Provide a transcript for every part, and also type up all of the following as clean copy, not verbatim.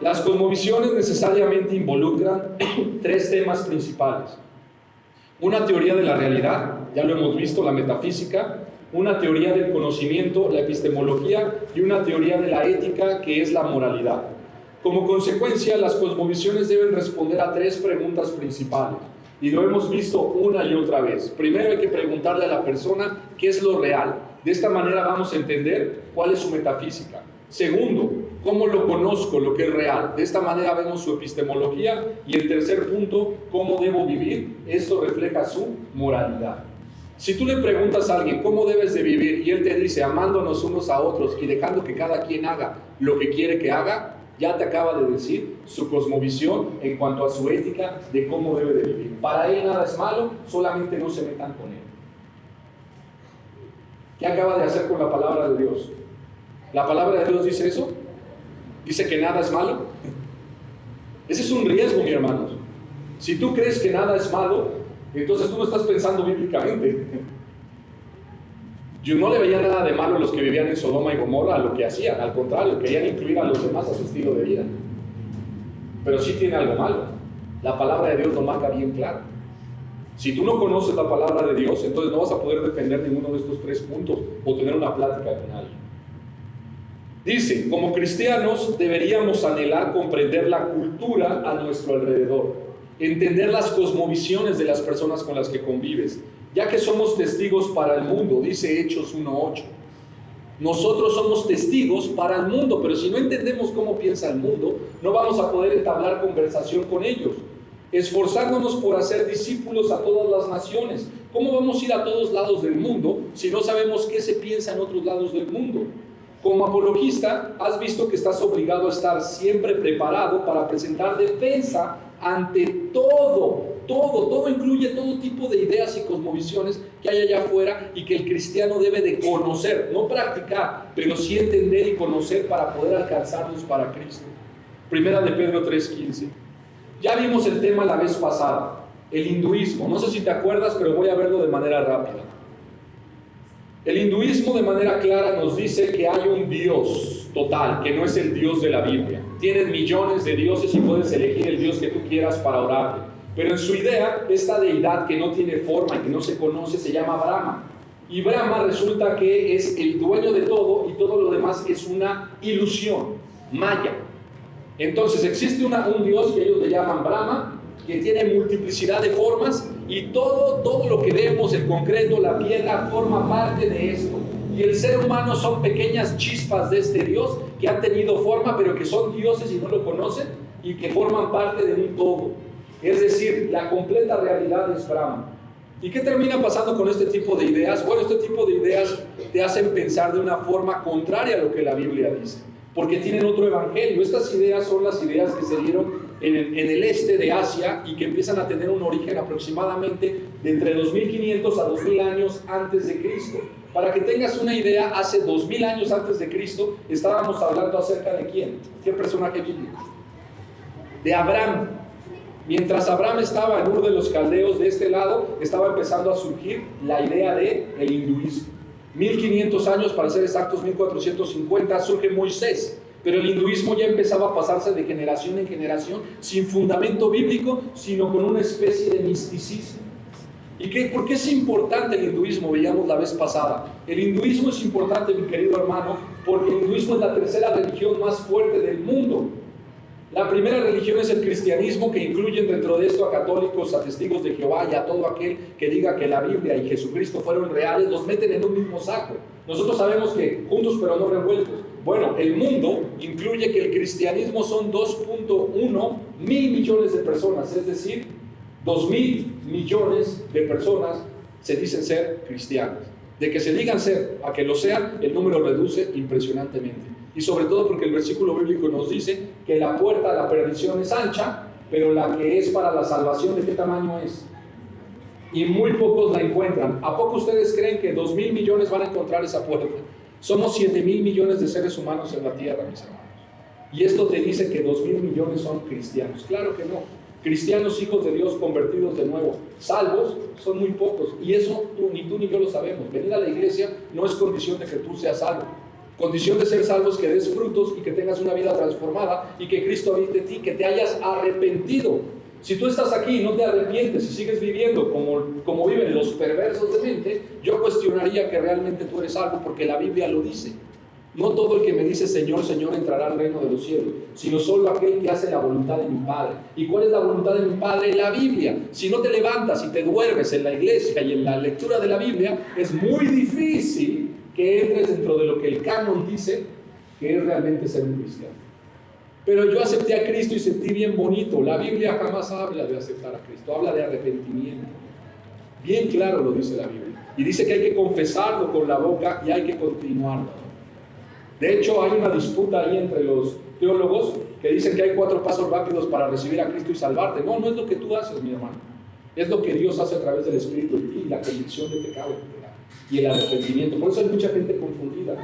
Las cosmovisiones necesariamente involucran tres temas principales. Una teoría de la realidad, ya lo hemos visto, la metafísica, una teoría del conocimiento, la epistemología, y una teoría de la ética, que es la moralidad. Como consecuencia, las cosmovisiones deben responder a tres preguntas principales, y lo hemos visto una y otra vez. Primero hay que preguntarle a la persona qué es lo real. De esta manera vamos a entender cuál es su metafísica. Segundo, ¿cómo lo conozco, lo que es real? De esta manera vemos su epistemología. Y el tercer punto, ¿cómo debo vivir? Esto refleja su moralidad. Si tú le preguntas a alguien cómo debes de vivir y él te dice amándonos unos a otros y dejando que cada quien haga lo que quiere que haga, ya te acaba de decir su cosmovisión en cuanto a su ética de cómo debe de vivir. Para él nada es malo, solamente no se metan con él. ¿Qué acaba de hacer con la palabra de Dios? ¿La palabra de Dios dice eso? ¿Dice que nada es malo? Ese es un riesgo, mi hermanos. Si tú crees que nada es malo, entonces tú no estás pensando bíblicamente. Yo no le veía nada de malo a los que vivían en Sodoma y Gomorra a lo que hacían. Al contrario, querían incluir a los demás a su estilo de vida. Pero sí tiene algo malo. La palabra de Dios lo marca bien claro. Si tú no conoces la palabra de Dios, entonces no vas a poder defender ninguno de estos tres puntos o tener una plática con alguien. Dice, como cristianos deberíamos anhelar comprender la cultura a nuestro alrededor, entender las cosmovisiones de las personas con las que convives, ya que somos testigos para el mundo, dice Hechos 1:8. Nosotros somos testigos para el mundo, pero si no entendemos cómo piensa el mundo, no vamos a poder entablar conversación con ellos. Esforzándonos por hacer discípulos a todas las naciones. ¿Cómo vamos a ir a todos lados del mundo si no sabemos qué se piensa en otros lados del mundo? Como apologista, has visto que estás obligado a estar siempre preparado para presentar defensa ante todo incluye todo tipo de ideas y cosmovisiones que hay allá afuera y que el cristiano debe de conocer, no practicar, pero sí entender y conocer para poder alcanzarlos para Cristo. Primera de Pedro 3:15. Ya vimos el tema la vez pasada, el hinduismo. No sé si te acuerdas, pero voy a verlo de manera rápida. El hinduismo de manera clara nos dice que hay un Dios total, que no es el Dios de la Biblia. Tienen millones de dioses y puedes elegir el Dios que tú quieras para orarle. Pero en su idea, esta deidad que no tiene forma y que no se conoce se llama Brahma. Y Brahma resulta que es el dueño de todo y todo lo demás es una ilusión, maya. Entonces existe un Dios que ellos le llaman Brahma, que tiene multiplicidad de formas y todo lo que vemos, el concreto, la piedra, forma parte de esto. Y el ser humano son pequeñas chispas de este Dios que han tenido forma, pero que son dioses y no lo conocen y que forman parte de un todo. Es decir, la completa realidad es Brahma. ¿Y qué termina pasando con este tipo de ideas? Bueno, este tipo de ideas te hacen pensar de una forma contraria a lo que la Biblia dice, porque tienen otro evangelio. Estas ideas son las ideas que se dieron en el este de Asia y que empiezan a tener un origen aproximadamente de entre 2500 a 2000 años antes de Cristo. Para que tengas una idea, hace 2000 años antes de Cristo estábamos hablando acerca de ¿quién? ¿Qué personaje bíblico? De Abraham. Mientras Abraham estaba en Ur de los Caldeos, de este lado estaba empezando a surgir la idea del hinduismo. 1500 años, para ser exactos 1450, surge Moisés, pero el hinduismo ya empezaba a pasarse de generación en generación sin fundamento bíblico, sino con una especie de misticismo. ¿Y por qué es importante el hinduismo? Veíamos la vez pasada. El hinduismo es importante, mi querido hermano, porque el hinduismo es la tercera religión más fuerte del mundo. La primera religión es el cristianismo, que incluyen dentro de esto a católicos, a testigos de Jehová y a todo aquel que diga que la Biblia y Jesucristo fueron reales, los meten en un mismo saco. Nosotros sabemos que juntos pero no revueltos. Bueno, el mundo incluye que el cristianismo son 2.1 mil millones de personas, es decir, 2.000 millones de personas se dicen ser cristianas. De que se digan ser a que lo sean, el número reduce impresionantemente. Y sobre todo porque el versículo bíblico nos dice que la puerta a la perdición es ancha, pero la que es para la salvación, ¿de qué tamaño es? Y muy pocos la encuentran. ¿A poco ustedes creen que 2.000 millones van a encontrar esa puerta? Somos 7.000 millones de seres humanos en la tierra, mis hermanos. Y esto te dice que 2.000 millones son cristianos. Claro que no. Cristianos, hijos de Dios, convertidos de nuevo, salvos, son muy pocos. Y eso ni tú ni yo lo sabemos. Venir a la iglesia no es condición de que tú seas salvo. Condición de ser salvos, que des frutos y que tengas una vida transformada y que Cristo habite en ti, que te hayas arrepentido. Si tú estás aquí y no te arrepientes y sigues viviendo como viven los perversos de mente, yo cuestionaría que realmente tú eres salvo, porque la Biblia lo dice. No todo el que me dice Señor, Señor entrará al reino de los cielos, sino solo aquel que hace la voluntad de mi Padre. ¿Y cuál es la voluntad de mi Padre? La Biblia. Si no te levantas y te duermes en la iglesia y en la lectura de la Biblia, es muy difícil que entres dentro de lo que el canon dice que es realmente ser un cristiano. Pero yo acepté a Cristo y sentí bien bonito. La Biblia jamás habla de aceptar a Cristo, habla de arrepentimiento. Bien claro lo dice la Biblia. Y dice que hay que confesarlo con la boca y hay que continuarlo. De hecho, hay una disputa ahí entre los teólogos que dicen que hay 4 pasos rápidos para recibir a Cristo y salvarte. No, no es lo que tú haces, mi hermano. Es lo que Dios hace a través del Espíritu en ti, la convicción de pecado y el arrepentimiento. Por eso hay mucha gente confundida.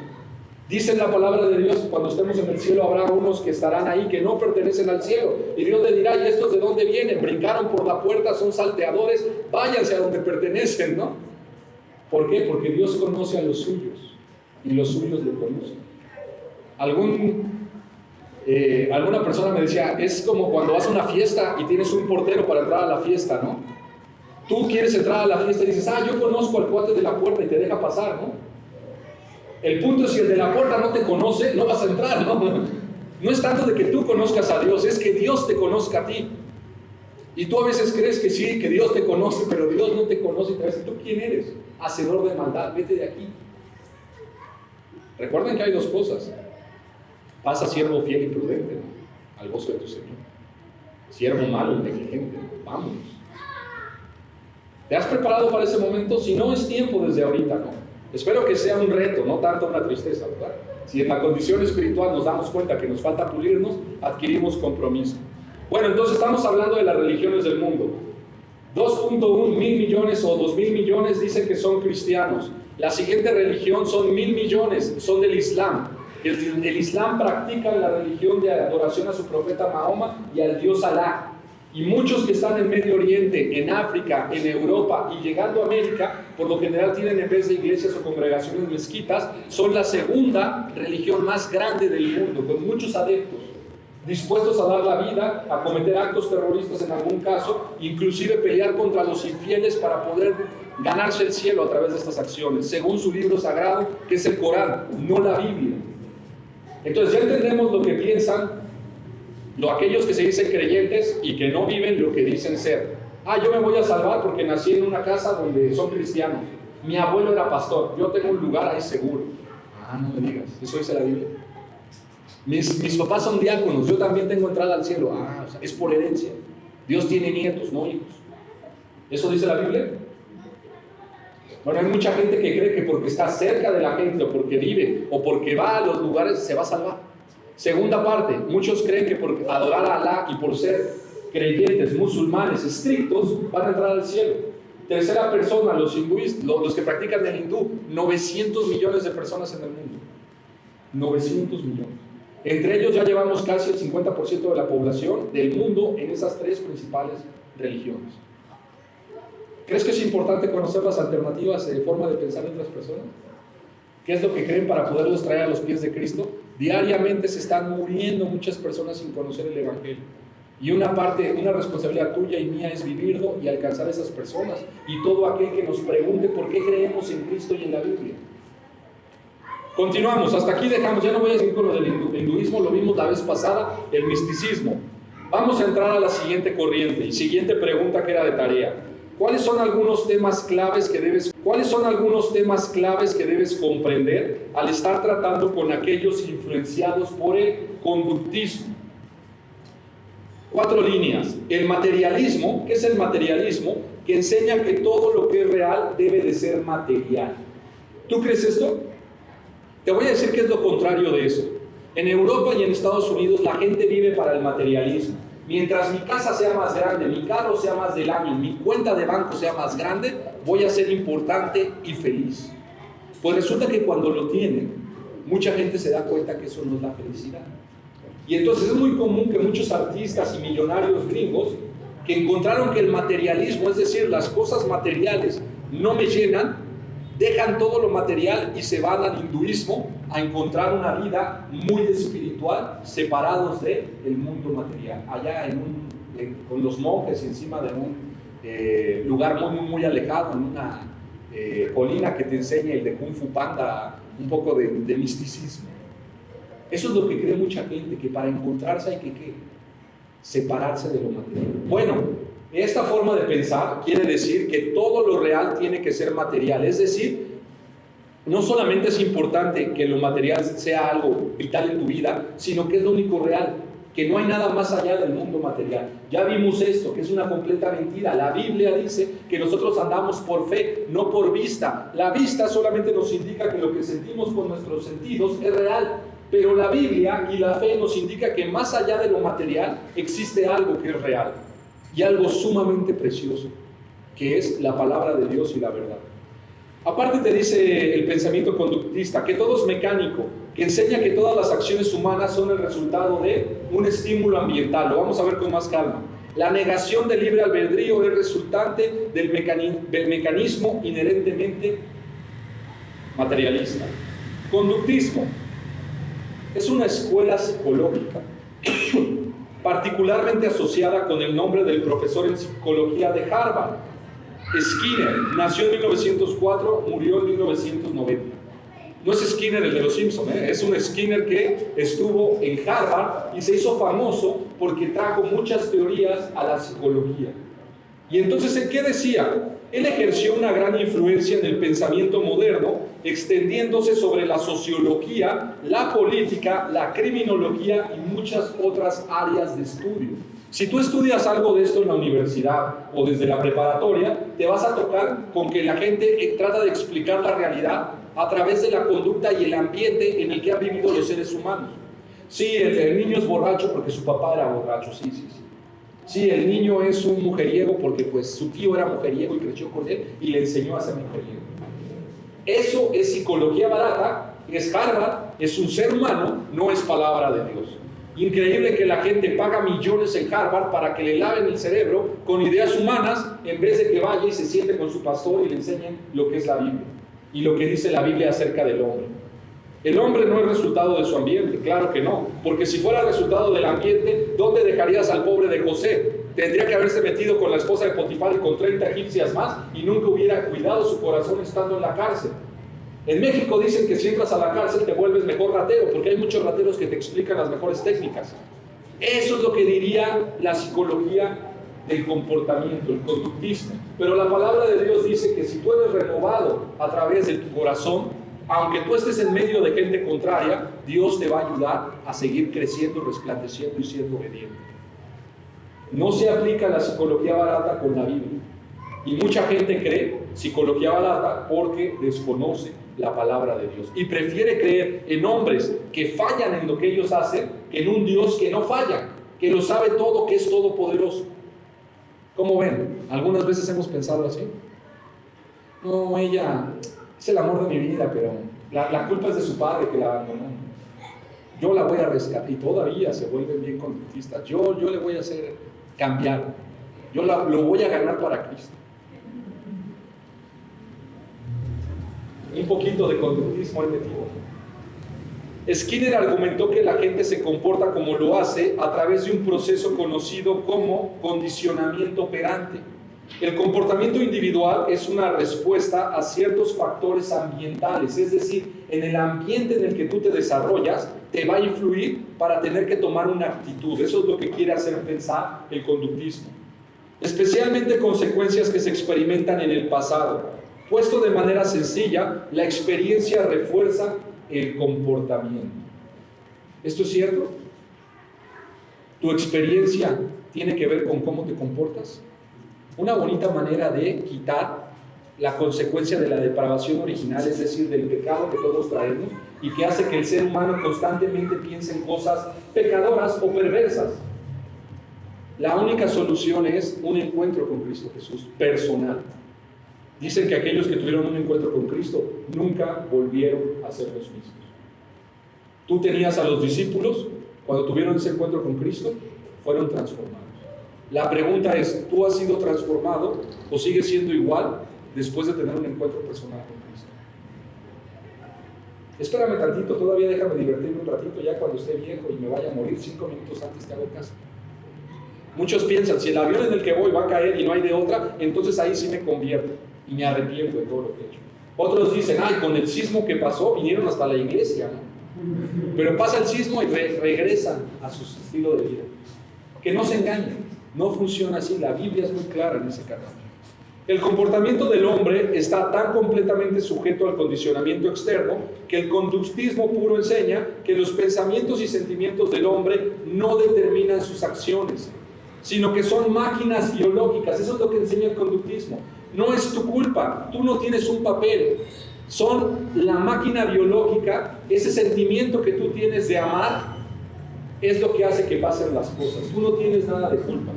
Dice en la palabra de Dios que cuando estemos en el cielo habrá unos que estarán ahí que no pertenecen al cielo. Y Dios le dirá, ¿y estos de dónde vienen? Brincaron por la puerta, son salteadores, váyanse a donde pertenecen, ¿no? ¿Por qué? Porque Dios conoce a los suyos y los suyos le conocen. Alguna persona me decía, es como cuando vas a una fiesta y tienes un portero para entrar a la fiesta, ¿no? Tú quieres entrar a la fiesta y dices, yo conozco al cuate de la puerta y te deja pasar, ¿no? El punto es, si el de la puerta no te conoce, no vas a entrar, ¿no? No es tanto de que tú conozcas a Dios, es que Dios te conozca a ti. Y tú a veces crees que sí, que Dios te conoce, pero Dios no te conoce y te dice, ¿tú quién eres? Hacedor de maldad, vete de aquí. Recuerden que hay 2 cosas. Pasa siervo fiel y prudente, ¿no?, al gozo de tu Señor. Siervo malo y negligente, vámonos. ¿Te has preparado para ese momento? Si no, es tiempo desde ahorita, ¿no? Espero que sea un reto, no tanto una tristeza, ¿verdad? Si en la condición espiritual nos damos cuenta que nos falta pulirnos, adquirimos compromiso. Bueno, entonces estamos hablando de las religiones del mundo. 2.1 mil millones o 2.000 millones dicen que son cristianos. La siguiente religión son 1.000 millones, son del Islam. El Islam practica la religión de adoración a su profeta Mahoma y al dios Alá. Y muchos que están en Medio Oriente, en África, en Europa y llegando a América, por lo general tienen, en vez de iglesias o congregaciones, mezquitas. Son la segunda religión más grande del mundo, con muchos adeptos, dispuestos a dar la vida, a cometer actos terroristas en algún caso, inclusive pelear contra los infieles para poder ganarse el cielo a través de estas acciones, según su libro sagrado, que es el Corán, no la Biblia. Entonces ya entendemos lo que piensan aquellos que se dicen creyentes y que no viven lo que dicen ser. Yo me voy a salvar porque nací en una casa donde son cristianos. Mi abuelo era pastor, yo tengo un lugar ahí seguro. No me digas, eso dice la Biblia. Mis papás son diáconos, yo también tengo entrada al cielo. O sea, es por herencia. Dios tiene nietos, no hijos. ¿Eso dice la Biblia? Bueno, hay mucha gente que cree que porque está cerca de la gente, o porque vive, o porque va a los lugares, se va a salvar. Segunda parte, muchos creen que por adorar a Alá y por ser creyentes, musulmanes estrictos, van a entrar al cielo. Tercera persona, los hindúes, los que practican el hindú, 900 millones de personas en el mundo. 900 millones. Entre ellos ya llevamos casi el 50% de la población del mundo en esas 3 principales religiones. ¿Crees que es importante conocer las alternativas de forma de pensar de otras personas? ¿Qué es lo que creen para poderlos traer a los pies de Cristo? Diariamente se están muriendo muchas personas sin conocer el Evangelio. Y una responsabilidad tuya y mía es vivirlo y alcanzar a esas personas. Y todo aquel que nos pregunte por qué creemos en Cristo y en la Biblia. Continuamos, hasta aquí dejamos, ya no voy a seguir con lo del hinduismo, lo vimos la vez pasada, el misticismo. Vamos a entrar a la siguiente corriente y siguiente pregunta que era de tarea. ¿Cuáles son algunos temas claves que debes comprender al estar tratando con aquellos influenciados por el conductismo? 4 líneas. El materialismo. ¿Qué es el materialismo? Que enseña que todo lo que es real debe de ser material. ¿Tú crees esto? Te voy a decir qué es lo contrario de eso. En Europa y en Estados Unidos la gente vive para el materialismo. Mientras mi casa sea más grande, mi carro sea más del año, mi cuenta de banco sea más grande, voy a ser importante y feliz. Pues resulta que cuando lo tienen, mucha gente se da cuenta que eso no es la felicidad. Y entonces es muy común que muchos artistas y millonarios gringos que encontraron que el materialismo, es decir, las cosas materiales no me llenan, dejan todo lo material y se van al hinduismo a encontrar una vida muy espiritual, separados del mundo material, allá con los monjes encima de un lugar muy alejado, en una colina que te enseña el de Kung Fu Panda, un poco de misticismo. Eso es lo que cree mucha gente, que para encontrarse hay que separarse de lo material. Bueno, esta forma de pensar quiere decir que todo lo real tiene que ser material, es decir, no solamente es importante que lo material sea algo vital en tu vida, sino que es lo único real, que no hay nada más allá del mundo material. Ya vimos esto, que es una completa mentira. La Biblia dice que nosotros andamos por fe, no por vista. La vista solamente nos indica que lo que sentimos con nuestros sentidos es real, pero la Biblia y la fe nos indica que más allá de lo material existe algo que es real y algo sumamente precioso, que es la palabra de Dios y la verdad. Aparte te dice el pensamiento conductista que todo es mecánico, que enseña que todas las acciones humanas son el resultado de un estímulo ambiental. Lo vamos a ver con más calma. La negación del libre albedrío es resultante del mecanismo inherentemente materialista. Conductismo es una escuela psicológica particularmente asociada con el nombre del profesor en psicología de Harvard, Skinner. Nació en 1904, murió en 1990. No es Skinner el de los Simpsons, es un Skinner que estuvo en Harvard y se hizo famoso porque trajo muchas teorías a la psicología. Y entonces, ¿en qué decía? Él ejerció una gran influencia en el pensamiento moderno, extendiéndose sobre la sociología, la política, la criminología y muchas otras áreas de estudio. Si tú estudias algo de esto en la universidad o desde la preparatoria, te vas a tocar con que la gente trata de explicar la realidad a través de la conducta y el ambiente en el que han vivido los seres humanos. Sí, el niño es borracho porque su papá era borracho, sí. Sí, el niño es un mujeriego porque pues su tío era mujeriego y creció con él y le enseñó a ser mujeriego. Eso es psicología barata, es Harvard, es un ser humano, no es palabra de Dios. Increíble que la gente paga millones en Harvard para que le laven el cerebro con ideas humanas en vez de que vaya y se siente con su pastor y le enseñen lo que es la Biblia y lo que dice la Biblia acerca del hombre. El hombre no es resultado de su ambiente, claro que no, porque si fuera resultado del ambiente, ¿dónde dejarías al pobre de José? Tendría que haberse metido con la esposa de Potifar y con 30 egipcias más y nunca hubiera cuidado su corazón estando en la cárcel. En México dicen que si entras a la cárcel te vuelves mejor ratero, porque hay muchos rateros que te explican las mejores técnicas. Eso es lo que diría la psicología del comportamiento, el conductismo. Pero la palabra de Dios dice que si tú eres renovado a través de tu corazón, aunque tú estés en medio de gente contraria, Dios te va a ayudar a seguir creciendo, resplandeciendo y siendo obediente. No se aplica la psicología barata con la Biblia. Y mucha gente cree psicología barata porque desconoce la palabra de Dios y prefiere creer en hombres que fallan en lo que ellos hacen que en un Dios que no falla, que lo sabe todo, que es todopoderoso. ¿Cómo ven? Algunas veces hemos pensado así. No, ella es el amor de mi vida, pero la culpa es de su padre que la abandonó. Yo la voy a rescatar y todavía se vuelven bien conductistas. Yo le voy a hacer cambiar. Lo voy a ganar para Cristo. Un poquito de conductismo he metido. Skinner argumentó que la gente se comporta como lo hace a través de un proceso conocido como condicionamiento operante. El comportamiento individual es una respuesta a ciertos factores ambientales, es decir, en el ambiente en el que tú te desarrollas te va a influir para tener que tomar una actitud. Eso es lo que quiere hacer pensar el conductismo. Especialmente consecuencias que se experimentan en el pasado. Puesto de manera sencilla, la experiencia refuerza el comportamiento. ¿Esto es cierto? ¿Tu experiencia tiene que ver con cómo te comportas? Una bonita manera de quitar la consecuencia de la depravación original, es decir, del pecado que todos traemos y que hace que el ser humano constantemente piense en cosas pecadoras o perversas. La única solución es un encuentro con Cristo Jesús, personal. Dicen que aquellos que tuvieron un encuentro con Cristo nunca volvieron a ser los mismos. Tú tenías a los discípulos, cuando tuvieron ese encuentro con Cristo, fueron transformados. La pregunta es, ¿tú has sido transformado o sigues siendo igual después de tener un encuentro personal con Cristo. Espérame tantito, todavía déjame divertirme un ratito, ya cuando esté viejo y me vaya a morir 5 minutos antes te hago caso. Muchos piensan, si el avión en el que voy va a caer y no hay de otra, entonces ahí sí me convierto y me arrepiento de todo lo que he hecho. Otros dicen, ay, con el sismo que pasó vinieron hasta la iglesia, ¿no? Pero pasa el sismo y regresan a su estilo de vida. Que no se engañen, no funciona así, la Biblia es muy clara en ese canal. El comportamiento del hombre está tan completamente sujeto al condicionamiento externo que el conductismo puro enseña que los pensamientos y sentimientos del hombre no determinan sus acciones, sino que son máquinas biológicas. Eso es lo que enseña el conductismo. No es tu culpa, tú no tienes un papel. Son la máquina biológica, ese sentimiento que tú tienes de amar es lo que hace que pasen las cosas. Tú no tienes nada de culpa.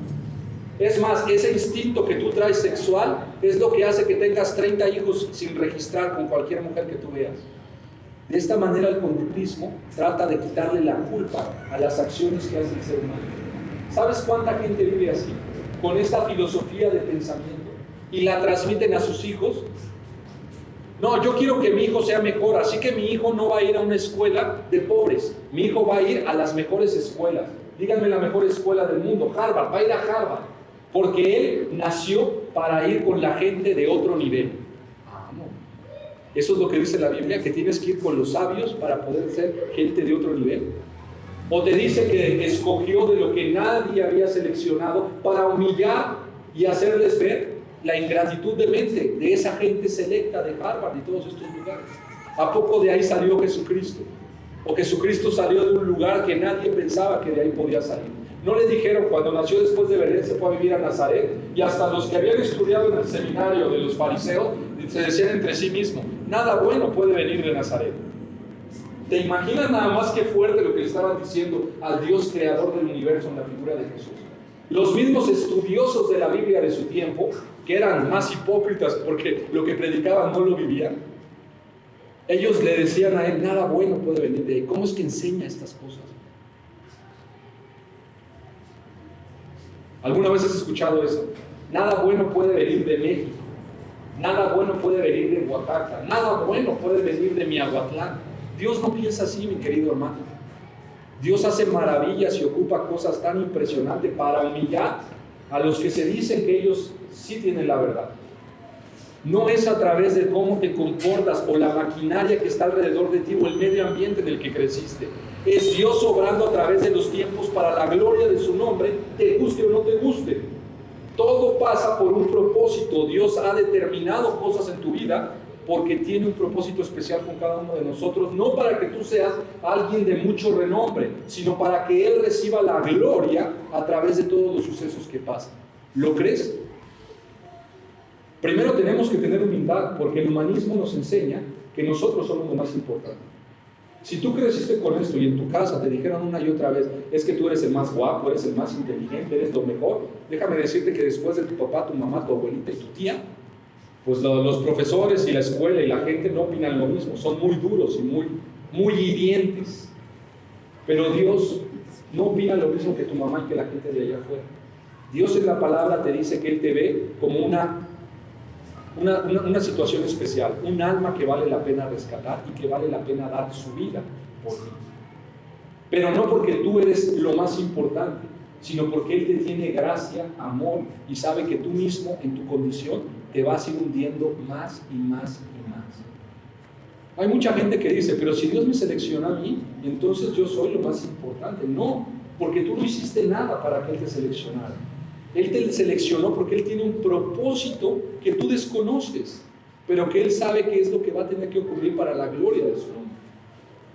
Es más, ese instinto que tú traes sexual es lo que hace que tengas 30 hijos sin registrar con cualquier mujer que tú veas. De esta manera el conductismo trata de quitarle la culpa a las acciones que hace el ser humano. ¿Sabes cuánta gente vive así? Con esta filosofía de pensamiento y la transmiten a sus hijos. No, yo quiero que mi hijo sea mejor, así que mi hijo no va a ir a una escuela de pobres. Mi hijo va a ir a las mejores escuelas. Díganme la mejor escuela del mundo, Harvard, va a ir a Harvard. Porque él nació para ir con la gente de otro nivel. No. Eso es lo que dice la Biblia, que tienes que ir con los sabios para poder ser gente de otro nivel. O te dice que escogió de lo que nadie había seleccionado para humillar y hacerles ver la ingratitud de mente de esa gente selecta de Harvard y todos estos lugares. ¿A poco de ahí salió Jesucristo? O Jesucristo salió de un lugar que nadie pensaba que de ahí podía salir. No le dijeron, cuando nació después de Belén se fue a vivir a Nazaret, y hasta los que habían estudiado en el seminario de los fariseos se decían entre sí mismos, nada bueno puede venir de Nazaret. ¿Te imaginas nada más qué fuerte lo que le estaban diciendo al Dios creador del universo en la figura de Jesús? Los mismos estudiosos de la Biblia de su tiempo, que eran más hipócritas porque lo que predicaban no lo vivían, ellos le decían a él, nada bueno puede venir de ahí. ¿Cómo es que enseña estas cosas? ¿Alguna vez has escuchado eso? Nada bueno puede venir de México, nada bueno puede venir de Oaxaca, nada bueno puede venir de Miahuatlán. Dios no piensa así, mi querido hermano. Dios hace maravillas y ocupa cosas tan impresionantes para humillar a los que se dicen que ellos sí tienen la verdad. No es a través de cómo te comportas o la maquinaria que está alrededor de ti o el medio ambiente en el que creciste. Es Dios obrando a través de los tiempos para la gloria de su nombre, te guste o no te guste. Todo pasa por un propósito. Dios ha determinado cosas en tu vida porque tiene un propósito especial con cada uno de nosotros, no para que tú seas alguien de mucho renombre, sino para que Él reciba la gloria a través de todos los sucesos que pasan. ¿Lo crees? Primero tenemos que tener humildad, porque el humanismo nos enseña que nosotros somos lo más importante. Si tú creciste con esto y en tu casa te dijeron una y otra vez, es que tú eres el más guapo, eres el más inteligente, eres lo mejor, déjame decirte que después de tu papá, tu mamá, tu abuelita y tu tía, pues los profesores y la escuela y la gente no opinan lo mismo, son muy duros y muy hirientes. Pero Dios no opina lo mismo que tu mamá y que la gente de allá afuera. Dios en la palabra te dice que Él te ve como una situación especial, un alma que vale la pena rescatar y que vale la pena dar su vida por ti. Pero no porque tú eres lo más importante, sino porque Él te tiene gracia, amor y sabe que tú mismo en tu condición te vas a ir hundiendo más y más y más. Hay mucha gente que dice, pero si Dios me selecciona a mí, entonces yo soy lo más importante. No, porque tú no hiciste nada para que Él te seleccionara. Él te seleccionó porque Él tiene un propósito que tú desconoces, pero que Él sabe qué es lo que va a tener que ocurrir para la gloria de su nombre.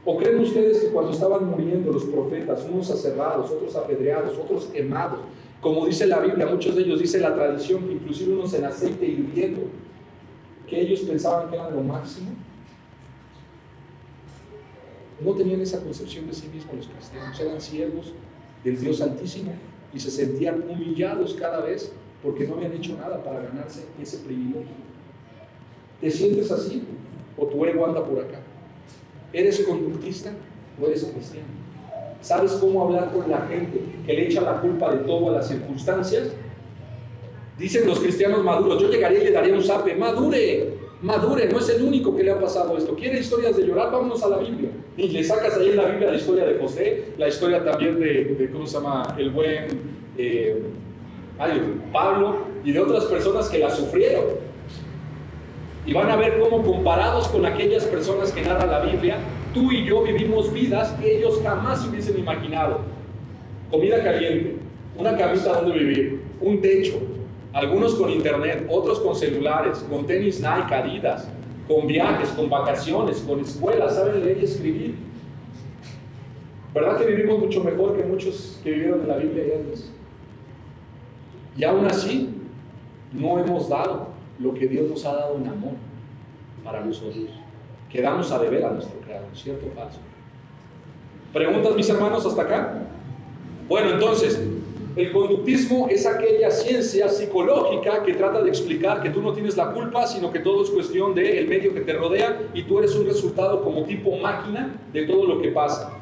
¿O creen ustedes que cuando estaban muriendo los profetas, unos aserrados, otros apedreados, otros quemados, como dice la Biblia, muchos de ellos, dice la tradición, que inclusive unos en aceite hirviendo, que ellos pensaban que eran lo máximo? No tenían esa concepción de sí mismos los cristianos, eran siervos del Dios Altísimo y se sentían humillados cada vez porque no habían hecho nada para ganarse ese privilegio. ¿Te sientes así? ¿O tu ego anda por acá? ¿Eres conductista o eres cristiano? ¿Sabes cómo hablar con la gente que le echa la culpa de todo a las circunstancias? Dicen los cristianos maduros, yo llegaría y le daría un zape, madure, no es el único que le ha pasado esto. ¿Quiere historias de llorar? Vámonos a la Biblia. Y le sacas ahí en la Biblia la historia de José, la historia también de ¿cómo se llama? El buen Pablo y de otras personas que la sufrieron. Y van a ver cómo, comparados con aquellas personas que narra la Biblia, tú y yo vivimos vidas que ellos jamás hubiesen imaginado. Comida caliente, una camita donde vivir, un techo, algunos con internet, otros con celulares, con tenis Nike, Adidas, con viajes, con vacaciones, con escuelas, saben leer y escribir. ¿Verdad que vivimos mucho mejor que muchos que vivieron en la Biblia y antes? Y aún así, no hemos dado lo que Dios nos ha dado en amor para nosotros. Quedamos a deber a nuestro Creador, ¿cierto o falso? ¿Preguntas, mis hermanos, hasta acá? Bueno, entonces, el conductismo es aquella ciencia psicológica que trata de explicar que tú no tienes la culpa, sino que todo es cuestión del medio que te rodea y tú eres un resultado como tipo máquina de todo lo que pasa.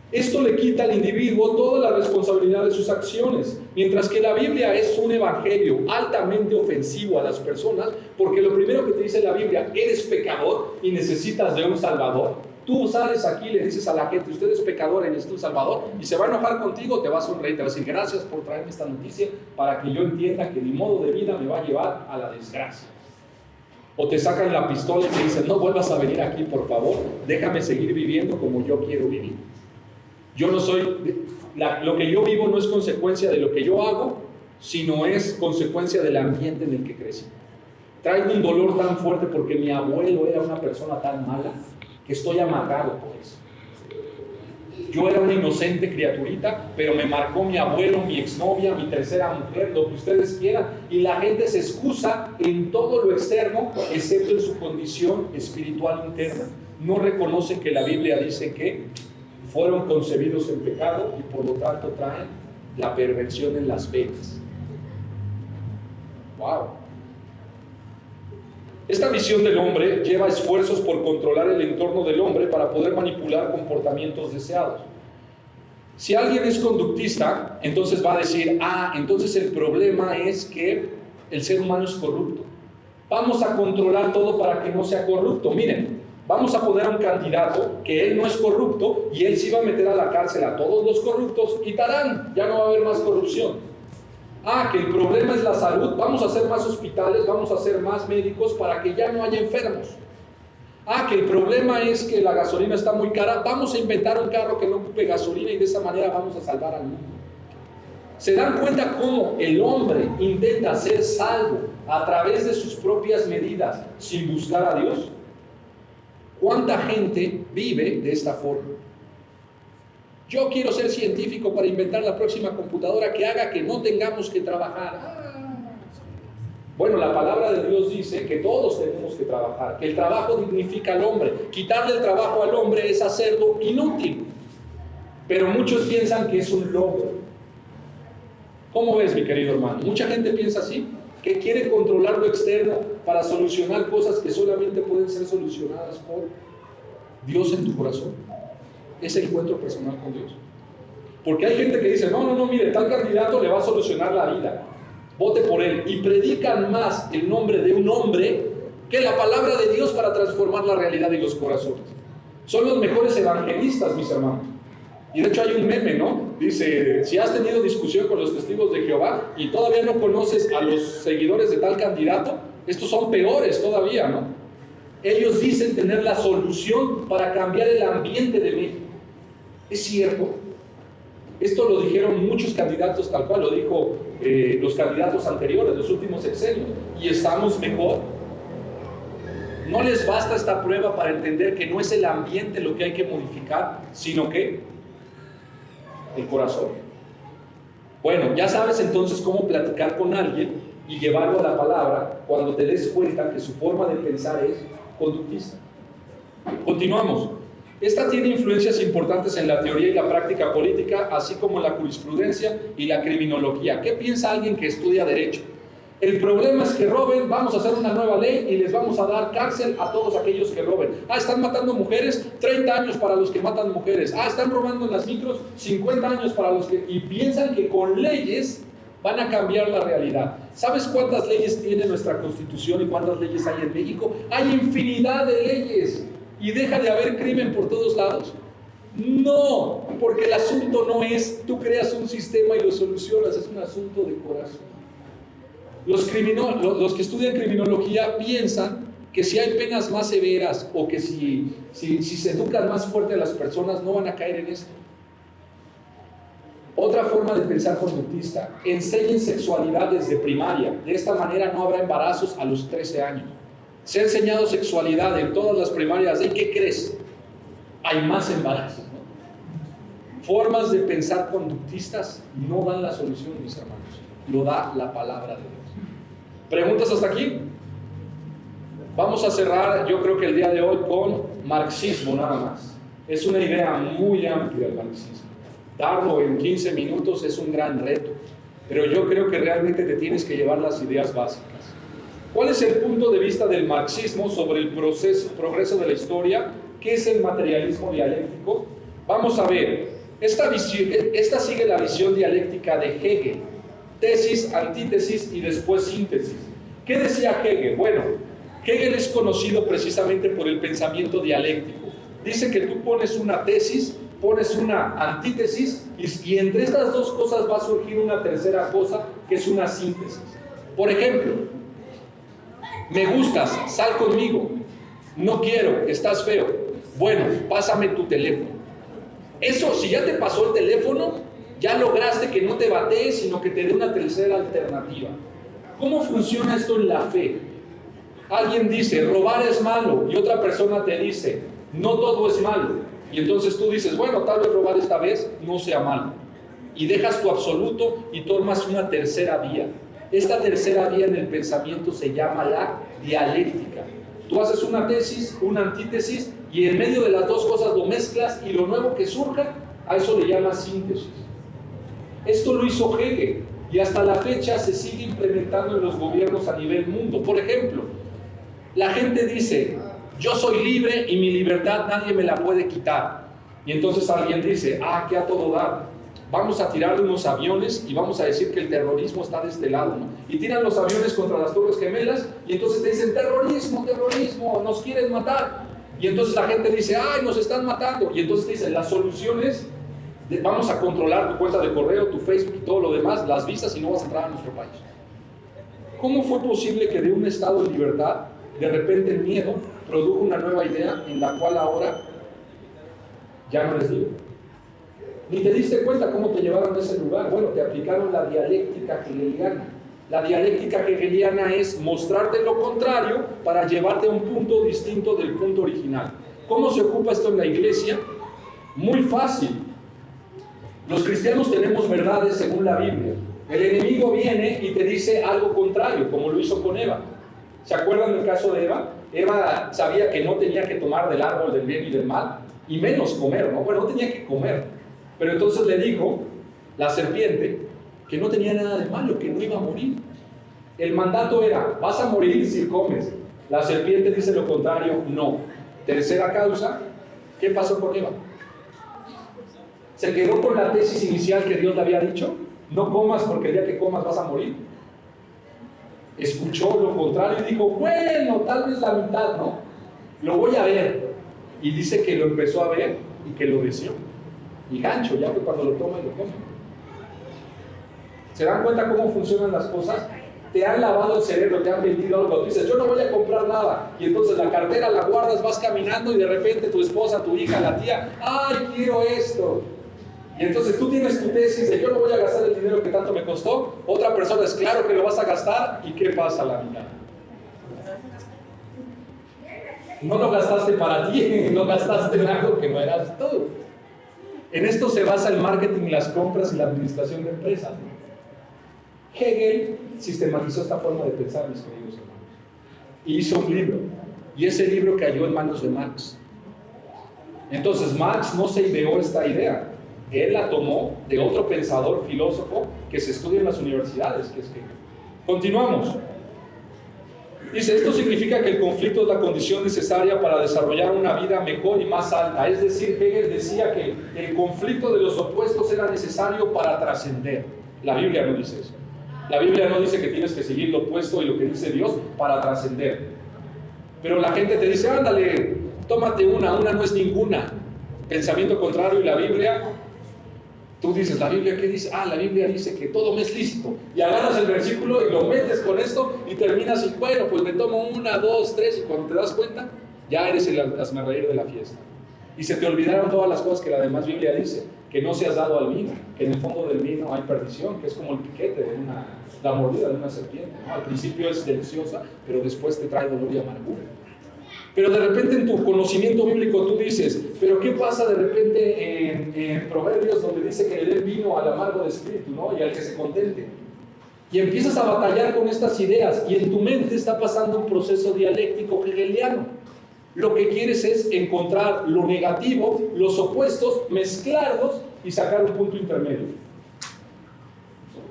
Esto le quita al individuo toda la responsabilidad de sus acciones, mientras que la Biblia es un evangelio altamente ofensivo a las personas, porque lo primero que te dice la Biblia, eres pecador y necesitas de un salvador. Tú sales aquí y le dices a la gente, usted es pecador y necesita un salvador, y se va a enojar contigo, te va a sonreír, te va a decir, gracias por traerme esta noticia para que yo entienda que mi modo de vida me va a llevar a la desgracia. O te sacan la pistola y te dicen, no vuelvas a venir aquí, por favor, déjame seguir viviendo como yo quiero vivir. Yo no soy, lo que yo vivo no es consecuencia de lo que yo hago, sino es consecuencia del ambiente en el que crecí. Traigo un dolor tan fuerte porque mi abuelo era una persona tan mala que estoy amargado por eso. Yo era una inocente criaturita, pero me marcó mi abuelo, mi exnovia, mi tercera mujer, lo que ustedes quieran, y la gente se excusa en todo lo externo, excepto en su condición espiritual interna. No reconocen que la Biblia dice que fueron concebidos en pecado y por lo tanto traen la perversión en las venas. ¡Wow! Esta visión del hombre lleva esfuerzos por controlar el entorno del hombre para poder manipular comportamientos deseados. Si alguien es conductista, entonces va a decir, entonces el problema es que el ser humano es corrupto. Vamos a controlar todo para que no sea corrupto. Miren, vamos a poner a un candidato que él no es corrupto y él sí va a meter a la cárcel a todos los corruptos y ¡tarán! Ya no va a haber más corrupción. Que el problema es la salud, vamos a hacer más hospitales, vamos a hacer más médicos para que ya no haya enfermos. Que el problema es que la gasolina está muy cara, vamos a inventar un carro que no ocupe gasolina y de esa manera vamos a salvar al mundo. ¿Se dan cuenta cómo el hombre intenta ser salvo a través de sus propias medidas sin buscar a Dios? ¿Cuánta gente vive de esta forma? Yo quiero ser científico para inventar la próxima computadora que haga que no tengamos que trabajar. Bueno, la palabra de Dios dice que todos tenemos que trabajar, que el trabajo dignifica al hombre. Quitarle el trabajo al hombre es hacerlo inútil. Pero muchos piensan que es un logro. ¿Cómo ves, mi querido hermano? Mucha gente piensa así, que quiere controlar lo externo para solucionar cosas que solamente pueden ser solucionadas por Dios en tu corazón. Ese encuentro personal con Dios. Porque hay gente que dice, no, mire, tal candidato le va a solucionar la vida, vote por él, y predican más el nombre de un hombre que la palabra de Dios para transformar la realidad de los corazones. Son los mejores evangelistas, mis hermanos. Y de hecho hay un meme, ¿no? Dice, si has tenido discusión con los testigos de Jehová y todavía no conoces a los seguidores de tal candidato, estos son peores todavía, ¿no? Ellos dicen tener la solución para cambiar el ambiente de México. ¿Es cierto? Esto lo dijeron muchos candidatos, tal cual lo dijo los candidatos anteriores, los últimos sexenios. ¿Y estamos mejor? No les basta esta prueba para entender que no es el ambiente lo que hay que modificar, sino que el corazón. Bueno, ya sabes entonces cómo platicar con alguien y llevarlo a la palabra cuando te des cuenta que su forma de pensar es conductista. Continuamos. Esta tiene influencias importantes en la teoría y la práctica política, así como en la jurisprudencia y la criminología. ¿Qué piensa alguien que estudia derecho? El problema es que roben, vamos a hacer una nueva ley y les vamos a dar cárcel a todos aquellos que roben. Están matando mujeres, 30 años para los que matan mujeres. Están robando en las micros, 50 años para los que... Y piensan que con leyes van a cambiar la realidad. ¿Sabes cuántas leyes tiene nuestra Constitución y cuántas leyes hay en México? Hay infinidad de leyes. ¿Y deja de haber crimen por todos lados? No, porque el asunto no es tú creas un sistema y lo solucionas, es un asunto de corazón. Los que estudian criminología piensan que si hay penas más severas o que si se educan más fuerte a las personas, no van a caer en esto. Otra forma de pensar conductista: enseñen sexualidad desde primaria. De esta manera no habrá embarazos a los 13 años. Se ha enseñado sexualidad en todas las primarias. ¿Y qué crees? Hay más embarazos, ¿no? Formas de pensar conductistas no dan la solución, mis hermanos. Lo da la palabra de Dios. ¿Preguntas hasta aquí? Vamos a cerrar, yo creo que el día de hoy, con marxismo nada más. Es una idea muy amplia el marxismo. Darlo en 15 minutos es un gran reto, pero yo creo que realmente te tienes que llevar las ideas básicas. ¿Cuál es el punto de vista del marxismo sobre el progreso de la historia? ¿Qué es el materialismo dialéctico? Vamos a ver. Esta sigue la visión dialéctica de Hegel: tesis, antítesis y después síntesis. ¿Qué decía Hegel? Bueno, Hegel es conocido precisamente por el pensamiento dialéctico. Dice que tú pones una tesis, pones una antítesis y entre estas dos cosas va a surgir una tercera cosa, que es una síntesis. Por ejemplo, me gustas, sal conmigo. No quiero, estás feo. Bueno, pásame tu teléfono. Eso, si ya te pasó el teléfono, ya lograste que no te batees, sino que te dé una tercera alternativa. ¿Cómo funciona esto en la fe? Alguien dice, robar es malo, y otra persona te dice, no todo es malo. Y entonces tú dices, bueno, tal vez robar esta vez no sea malo. Y dejas tu absoluto y tomas una tercera vía. Esta tercera vía en el pensamiento se llama la dialéctica. Tú haces una tesis, una antítesis, y en medio de las dos cosas lo mezclas, y lo nuevo que surja, a eso le llamas síntesis. Esto lo hizo Hegel, y hasta la fecha se sigue implementando en los gobiernos a nivel mundo. Por ejemplo, la gente dice, yo soy libre y mi libertad nadie me la puede quitar. Y entonces alguien dice, que a todo dar, vamos a tirar unos aviones y vamos a decir que el terrorismo está de este lado, ¿no? Y tiran los aviones contra las Torres Gemelas y entonces te dicen, terrorismo, terrorismo, nos quieren matar. Y entonces la gente dice, nos están matando. Y entonces te dicen, las soluciones, vamos a controlar tu cuenta de correo, tu Facebook y todo lo demás, las visas, y no vas a entrar a nuestro país. ¿Cómo fue posible que de un estado de libertad, de repente el miedo produjo una nueva idea en la cual ahora ya no eres libre? Ni te diste cuenta cómo te llevaron a ese lugar. Bueno, te aplicaron la dialéctica hegeliana. La dialéctica hegeliana es mostrarte lo contrario para llevarte a un punto distinto del punto original. ¿Cómo se ocupa esto en la iglesia? Muy fácil. Los cristianos tenemos verdades según la Biblia. El enemigo viene y te dice algo contrario, como lo hizo con Eva. ¿Se acuerdan del caso de Eva? Eva sabía que no tenía que tomar del árbol del bien y del mal, y menos comer, ¿no? Bueno, no tenía que comer. Pero entonces le dijo la serpiente que no tenía nada de malo, que no iba a morir. El mandato era, vas a morir si comes. La serpiente dice lo contrario, no. Tercera causa, ¿qué pasó con Eva? Se quedó con la tesis inicial que Dios le había dicho, no comas porque el día que comas vas a morir. Escuchó lo contrario y dijo, bueno, tal vez la mitad, ¿no? Lo voy a ver. Y dice que lo empezó a ver y que lo deseó. Y gancho, ya que cuando lo toma y lo come. ¿Se dan cuenta cómo funcionan las cosas? Te han lavado el cerebro, te han vendido algo. Tú dices, yo no voy a comprar nada. Y entonces la cartera la guardas, vas caminando y de repente tu esposa, tu hija, la tía, ¡ay, quiero esto! Y entonces tú tienes tu tesis de yo no voy a gastar el dinero que tanto me costó. Otra persona es claro que lo vas a gastar. ¿Y qué pasa a la mitad? No lo gastaste para ti, lo gastaste en algo que no eras tú. En esto se basa el marketing, las compras y la administración de empresas. Hegel sistematizó esta forma de pensar, mis queridos hermanos, y hizo un libro, y ese libro cayó en manos de Marx. Entonces Marx no se ideó esta idea, él la tomó de otro pensador, filósofo, que se estudia en las universidades, que es Hegel. Continuamos. Dice, esto significa que el conflicto es la condición necesaria para desarrollar una vida mejor y más alta. Es decir, Hegel decía que el conflicto de los opuestos era necesario para trascender. La Biblia no dice eso. La Biblia no dice que tienes que seguir lo opuesto y lo que dice Dios para trascender. Pero la gente te dice, ándale, tómate una no es ninguna. Pensamiento contrario y la Biblia, tú dices, ¿la Biblia qué dice? La Biblia dice que todo me es lícito. Y agarras el versículo y lo metes con esto y terminas y bueno, pues me tomo 1, 2, 3 y cuando te das cuenta, ya eres el hazmerreír de la fiesta. Y se te olvidaron todas las cosas que la demás Biblia dice, que no seas dado al vino, que en el fondo del vino hay perdición, que es como el piquete de la mordida de una serpiente, ¿no? Al principio es deliciosa, pero después te trae dolor y amargura. Pero de repente en tu conocimiento bíblico tú dices, pero ¿qué pasa de repente en Proverbios donde dice que le dé vino al amargo de espíritu, ¿no? Y al que se contente? Y empiezas a batallar con estas ideas y en tu mente está pasando un proceso dialéctico hegeliano. Lo que quieres es encontrar lo negativo, los opuestos, mezclarlos y sacar un punto intermedio.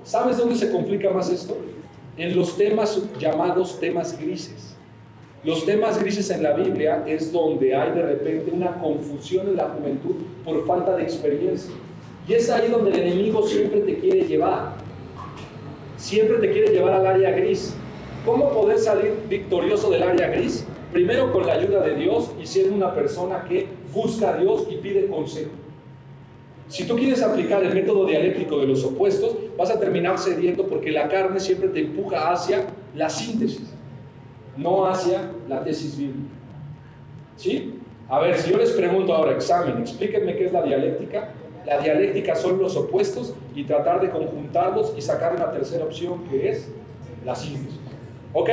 ¿Sabes dónde se complica más esto? En los temas llamados temas grises. Los temas grises en la Biblia es donde hay de repente una confusión en la juventud por falta de experiencia. Y es ahí donde el enemigo siempre te quiere llevar. Siempre te quiere llevar al área gris. ¿Cómo poder salir victorioso del área gris? Primero con la ayuda de Dios y siendo una persona que busca a Dios y pide consejo. Si tú quieres aplicar el método dialéctico de los opuestos, vas a terminar cediendo porque la carne siempre te empuja hacia la síntesis, no hacia la tesis bíblica. ¿Sí? A ver, si yo les pregunto ahora, examen, explíquenme qué es la dialéctica. La dialéctica son los opuestos y tratar de conjuntarlos y sacar una tercera opción que es la síntesis. ¿Ok?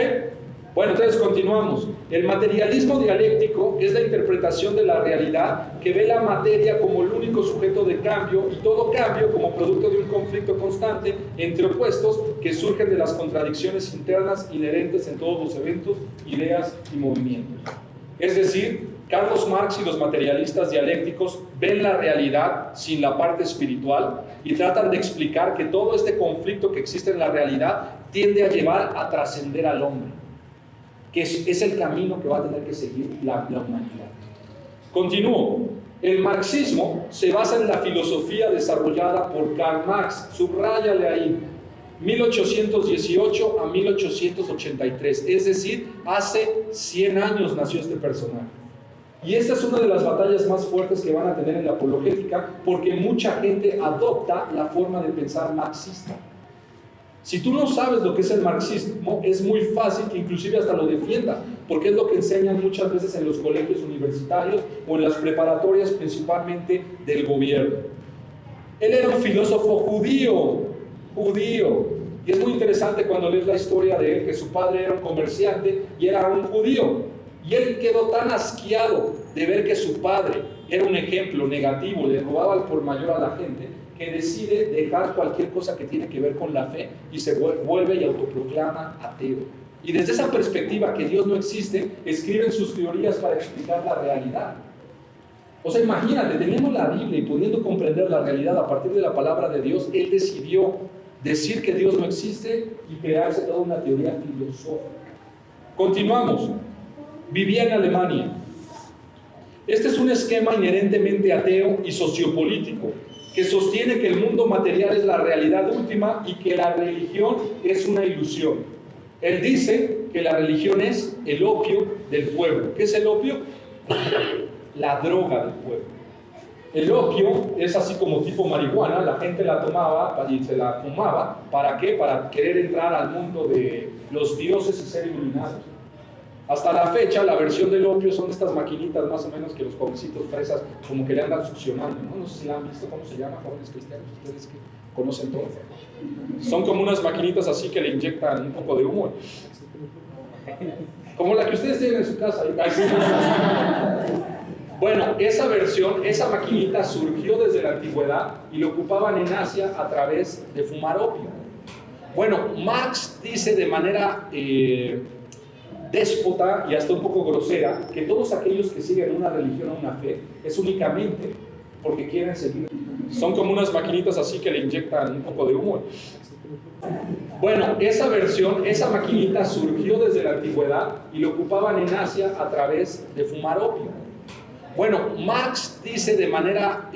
Bueno, entonces continuamos. El materialismo dialéctico es la interpretación de la realidad que ve la materia como el único sujeto de cambio y todo cambio como producto de un conflicto constante entre opuestos que surgen de las contradicciones internas inherentes en todos los eventos, ideas y movimientos. Es decir, Carlos Marx y los materialistas dialécticos ven la realidad sin la parte espiritual y tratan de explicar que todo este conflicto que existe en la realidad tiende a llevar a trascender al hombre, que es el camino que va a tener que seguir la humanidad. Continúo. El marxismo se basa en la filosofía desarrollada por Karl Marx, subráyale ahí, 1818 a 1883, es decir, hace 100 años nació este personaje. Y esta es una de las batallas más fuertes que van a tener en la apologética, porque mucha gente adopta la forma de pensar marxista. Si tú no sabes lo que es el marxismo, es muy fácil que inclusive hasta lo defiendas, porque es lo que enseñan muchas veces en los colegios universitarios o en las preparatorias principalmente del gobierno. Él era un filósofo judío, y es muy interesante cuando lees la historia de él, que su padre era un comerciante y era un judío, y él quedó tan asqueado de ver que su padre era un ejemplo negativo, le robaba al por mayor a la gente, que decide dejar cualquier cosa que tiene que ver con la fe y se vuelve y autoproclama ateo. Y desde esa perspectiva que Dios no existe, escriben sus teorías para explicar la realidad. O sea, imagínate, teniendo la Biblia y pudiendo comprender la realidad a partir de la palabra de Dios, él decidió decir que Dios no existe y crearse toda una teoría filosófica. Continuamos. Vivía en Alemania. Este es un esquema inherentemente ateo y sociopolítico que sostiene que el mundo material es la realidad última y que la religión es una ilusión. Él dice que la religión es el opio del pueblo. ¿Qué es el opio? La droga del pueblo. El opio es así como tipo marihuana, la gente la tomaba y se la fumaba. ¿Para qué? Para querer entrar al mundo de los dioses y ser iluminados. Hasta la fecha, la versión del opio son estas maquinitas más o menos que los jovencitos fresas como que le andan succionando, ¿no? No sé si la han visto, ¿cómo se llama, jóvenes cristianos? Ustedes que conocen todo. Son como unas maquinitas así que le inyectan un poco de humo. Como la que ustedes tienen en su casa. Bueno, esa versión, esa maquinita surgió desde la antigüedad y lo ocupaban en Asia a través de fumar opio. Bueno, Marx dice de manera déspota y hasta un poco grosera que todos aquellos que siguen una religión o una fe es únicamente porque quieren seguir. Son como unas maquinitas así que le inyectan un poco de humo. Bueno, esa versión, esa maquinita surgió desde la antigüedad y lo ocupaban en Asia a través de fumar opio. Bueno, Marx dice de manera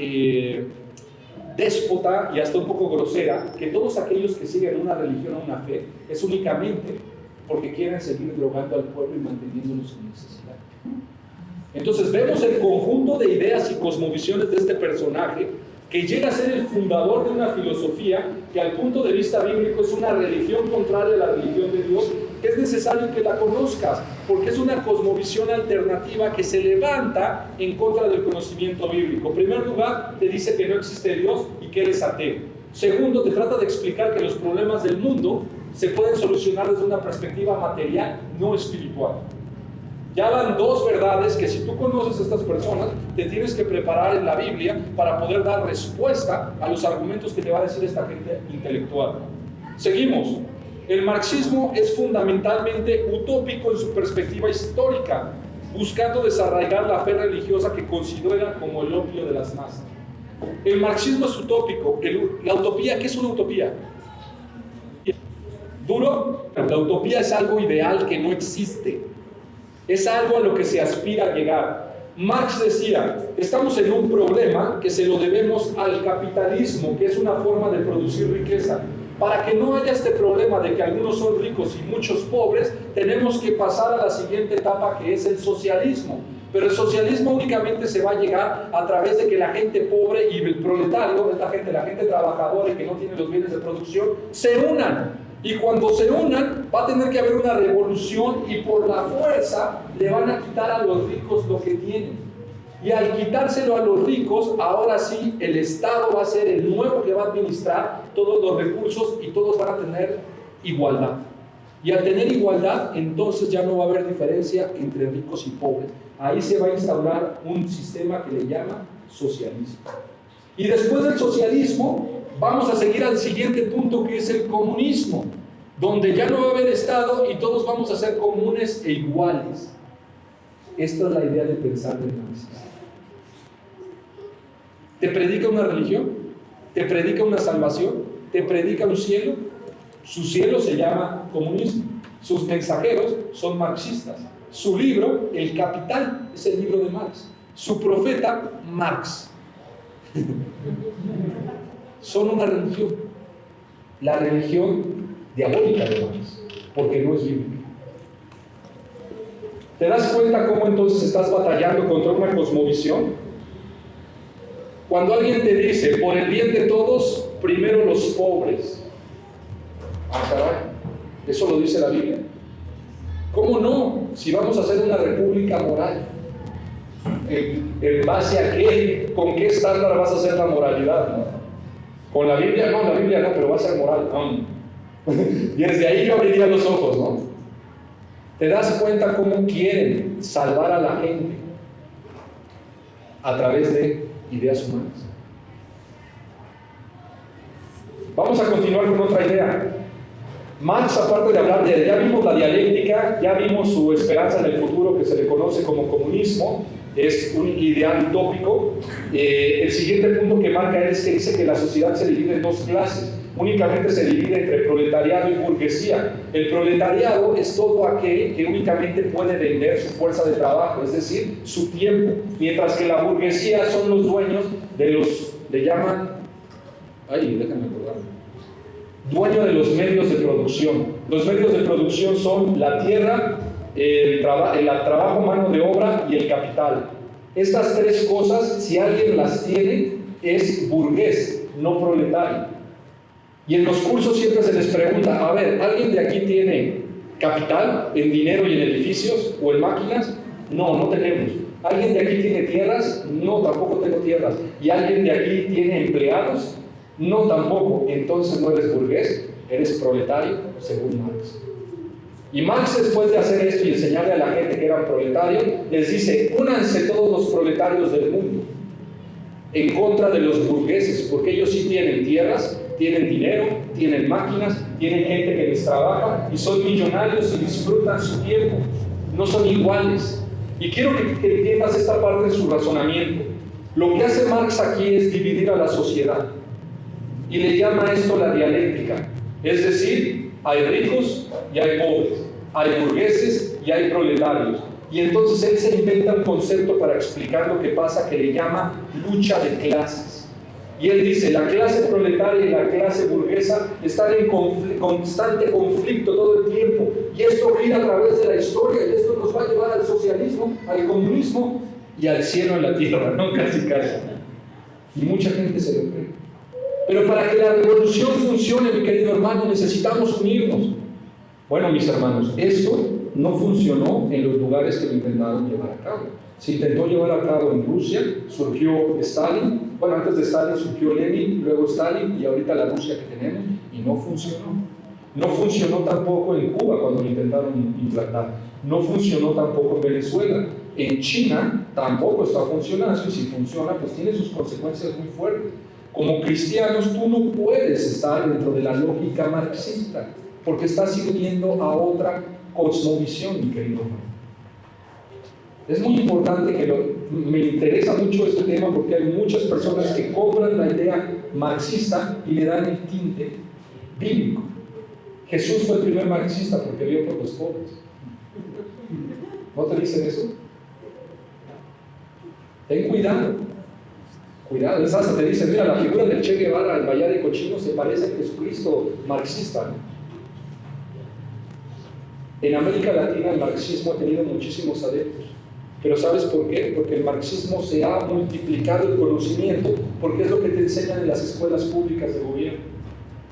déspota y hasta un poco grosera, que todos aquellos que siguen una religión o una fe es únicamente porque quieren seguir drogando al pueblo y manteniéndolo sin necesidad. Entonces vemos el conjunto de ideas y cosmovisiones de este personaje que llega a ser el fundador de una filosofía que al punto de vista bíblico es una religión contraria a la religión de Dios, que es necesario que la conozcas, porque es una cosmovisión alternativa que se levanta en contra del conocimiento bíblico. En primer lugar, te dice que no existe Dios y que eres ateo. Segundo, te trata de explicar que los problemas del mundo se pueden solucionar desde una perspectiva material, no espiritual. Ya van dos verdades que si tú conoces a estas personas, te tienes que preparar en la Biblia para poder dar respuesta a los argumentos que te va a decir esta gente intelectual. Seguimos. El marxismo es fundamentalmente utópico en su perspectiva histórica, buscando desarraigar la fe religiosa que considera como el opio de las masas. El marxismo es utópico. La utopía, ¿qué es una utopía? Duro. La utopía es algo ideal que no existe. Es algo a lo que se aspira a llegar. Marx decía, estamos en un problema que se lo debemos al capitalismo, que es una forma de producir riqueza. Para que no haya este problema de que algunos son ricos y muchos pobres, tenemos que pasar a la siguiente etapa, que es el socialismo. Pero el socialismo únicamente se va a llegar a través de que la gente pobre y el proletario, la gente trabajadora y que no tiene los bienes de producción, se unan. Y cuando se unan, va a tener que haber una revolución y por la fuerza le van a quitar a los ricos lo que tienen. Y al quitárselo a los ricos, ahora sí, el Estado va a ser el nuevo que va a administrar todos los recursos y todos van a tener igualdad. Y al tener igualdad, entonces ya no va a haber diferencia entre ricos y pobres. Ahí se va a instaurar un sistema que le llama socialismo. Y después del socialismo, vamos a seguir al siguiente punto, que es el comunismo, donde ya no va a haber Estado y todos vamos a ser comunes e iguales. Esta es la idea de pensar del marxismo. ¿Te predica una religión? ¿Te predica una salvación? ¿Te predica un cielo? Su cielo se llama comunismo. Sus mensajeros son marxistas. Su libro, El Capital, es el libro de Marx. Su profeta, Marx. Son una religión. La religión diabólica de Marx, porque no es bíblica. ¿Te das cuenta cómo entonces estás batallando contra una cosmovisión? Cuando alguien te dice, por el bien de todos, primero los pobres. Ah, caray, ¿eso lo dice la Biblia? ¿Cómo no? Si vamos a hacer una república moral, ¿en base a qué? ¿Con qué estándar vas a hacer la moralidad? ¿No? ¿Con la Biblia? No, la Biblia no, pero va a ser moral. Y desde ahí yo abriría los ojos, ¿no? ¿Te das cuenta cómo quieren salvar a la gente a través de ideas humanas? Vamos a continuar con otra idea. Marx, aparte de hablar de, ya vimos la dialéctica, ya vimos su esperanza en el futuro que se le conoce como comunismo, es un ideal utópico. El siguiente punto que marca él es que dice que la sociedad se divide en dos clases. Únicamente se divide entre proletariado y burguesía. El proletariado es todo aquel que únicamente puede vender su fuerza de trabajo, es decir, su tiempo, mientras que la burguesía son los dueños de los, le llaman, déjame acordarme, dueño de los medios de producción. Los medios de producción son la tierra, el trabajo, mano de obra y el capital. Estas tres cosas, si alguien las tiene, es burgués, no proletario. Y en los cursos siempre se les pregunta, a ver, ¿alguien de aquí tiene capital en dinero y en edificios o en máquinas? No, no tenemos. ¿Alguien de aquí tiene tierras? No, tampoco tengo tierras. ¿Y alguien de aquí tiene empleados? No, tampoco. Entonces no eres burgués, eres proletario, según Marx. Y Marx, después de hacer esto y enseñarle a la gente que eran proletarios, les dice, únanse todos los proletarios del mundo en contra de los burgueses, porque ellos sí tienen tierras, tienen dinero, tienen máquinas, tienen gente que les trabaja y son millonarios y disfrutan su tiempo. No son iguales. Y quiero que entiendas esta parte de su razonamiento. Lo que hace Marx aquí es dividir a la sociedad y le llama esto la dialéctica. Es decir, hay ricos y hay pobres, hay burgueses y hay proletarios. Y entonces él se inventa un concepto para explicar lo que pasa que le llama lucha de clases. Y él dice, la clase proletaria y la clase burguesa están en constante conflicto todo el tiempo. Y esto gira a través de la historia, y esto nos va a llevar al socialismo, al comunismo y al cielo en la tierra, ¿no? Casi. Y mucha gente se lo cree. Pero para que la revolución funcione, mi querido hermano, necesitamos unirnos. Bueno, mis hermanos, esto no funcionó en los lugares que lo intentaron llevar a cabo. Se intentó llevar a cabo en Rusia, surgió Stalin, bueno, antes de Stalin surgió Lenin, luego Stalin y ahorita la Rusia que tenemos, y no funcionó. No funcionó tampoco en Cuba cuando lo intentaron implantar, no funcionó tampoco en Venezuela, en China tampoco está funcionando, y si funciona pues tiene sus consecuencias muy fuertes. Como cristianos tú no puedes estar dentro de la lógica marxista, porque estás sirviendo a otra cosmovisión, mi querido hermano. Es muy importante me interesa mucho este tema porque hay muchas personas que compran la idea marxista y le dan el tinte bíblico. Jesús fue el primer marxista porque vio por los pobres. ¿No te dicen eso? Ten cuidado. Cuidado, es hasta te dicen, mira, la figura de Che Guevara, el Bayá de Cochino, se parece a Jesucristo marxista, ¿no? En América Latina el marxismo ha tenido muchísimos adeptos. Pero ¿sabes por qué? Porque el marxismo se ha multiplicado el conocimiento, porque es lo que te enseñan en las escuelas públicas de gobierno.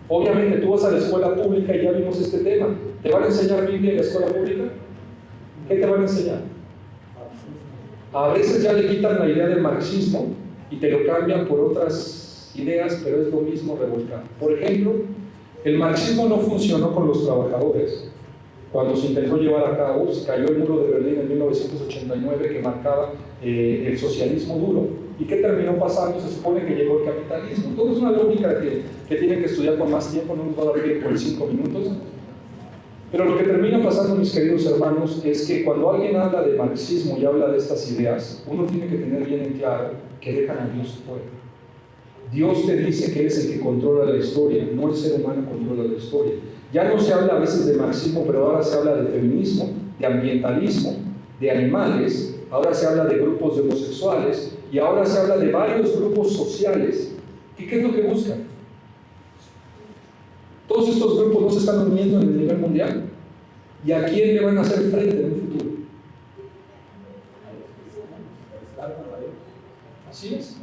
Obviamente tú vas a la escuela pública y ya vimos este tema. ¿Te van a enseñar Biblia en la escuela pública? ¿Qué te van a enseñar? A veces ya le quitan la idea del marxismo y te lo cambian por otras ideas, pero es lo mismo revolcado. Por ejemplo, el marxismo no funcionó con los trabajadores. Cuando se intentó llevar a cabo, se cayó el muro de Berlín en 1989 que marcaba el socialismo duro. ¿Y qué terminó pasando? Se supone que llegó el capitalismo. Todo es una lógica que tienen que estudiar con más tiempo, no nos va a dar tiempo en 5 minutos. Pero lo que termina pasando, mis queridos hermanos, es que cuando alguien habla de marxismo y habla de estas ideas, uno tiene que tener bien en claro que dejan a Dios fuera. Dios te dice que eres el que controla la historia, no el ser humano controla la historia. Ya no se habla a veces de marxismo, pero ahora se habla de feminismo, de ambientalismo, de animales, ahora se habla de grupos de homosexuales y ahora se habla de varios grupos sociales. ¿Y qué es lo que buscan? Todos estos grupos no se están uniendo en el nivel mundial. ¿Y a quién le van a hacer frente en un futuro? Así es.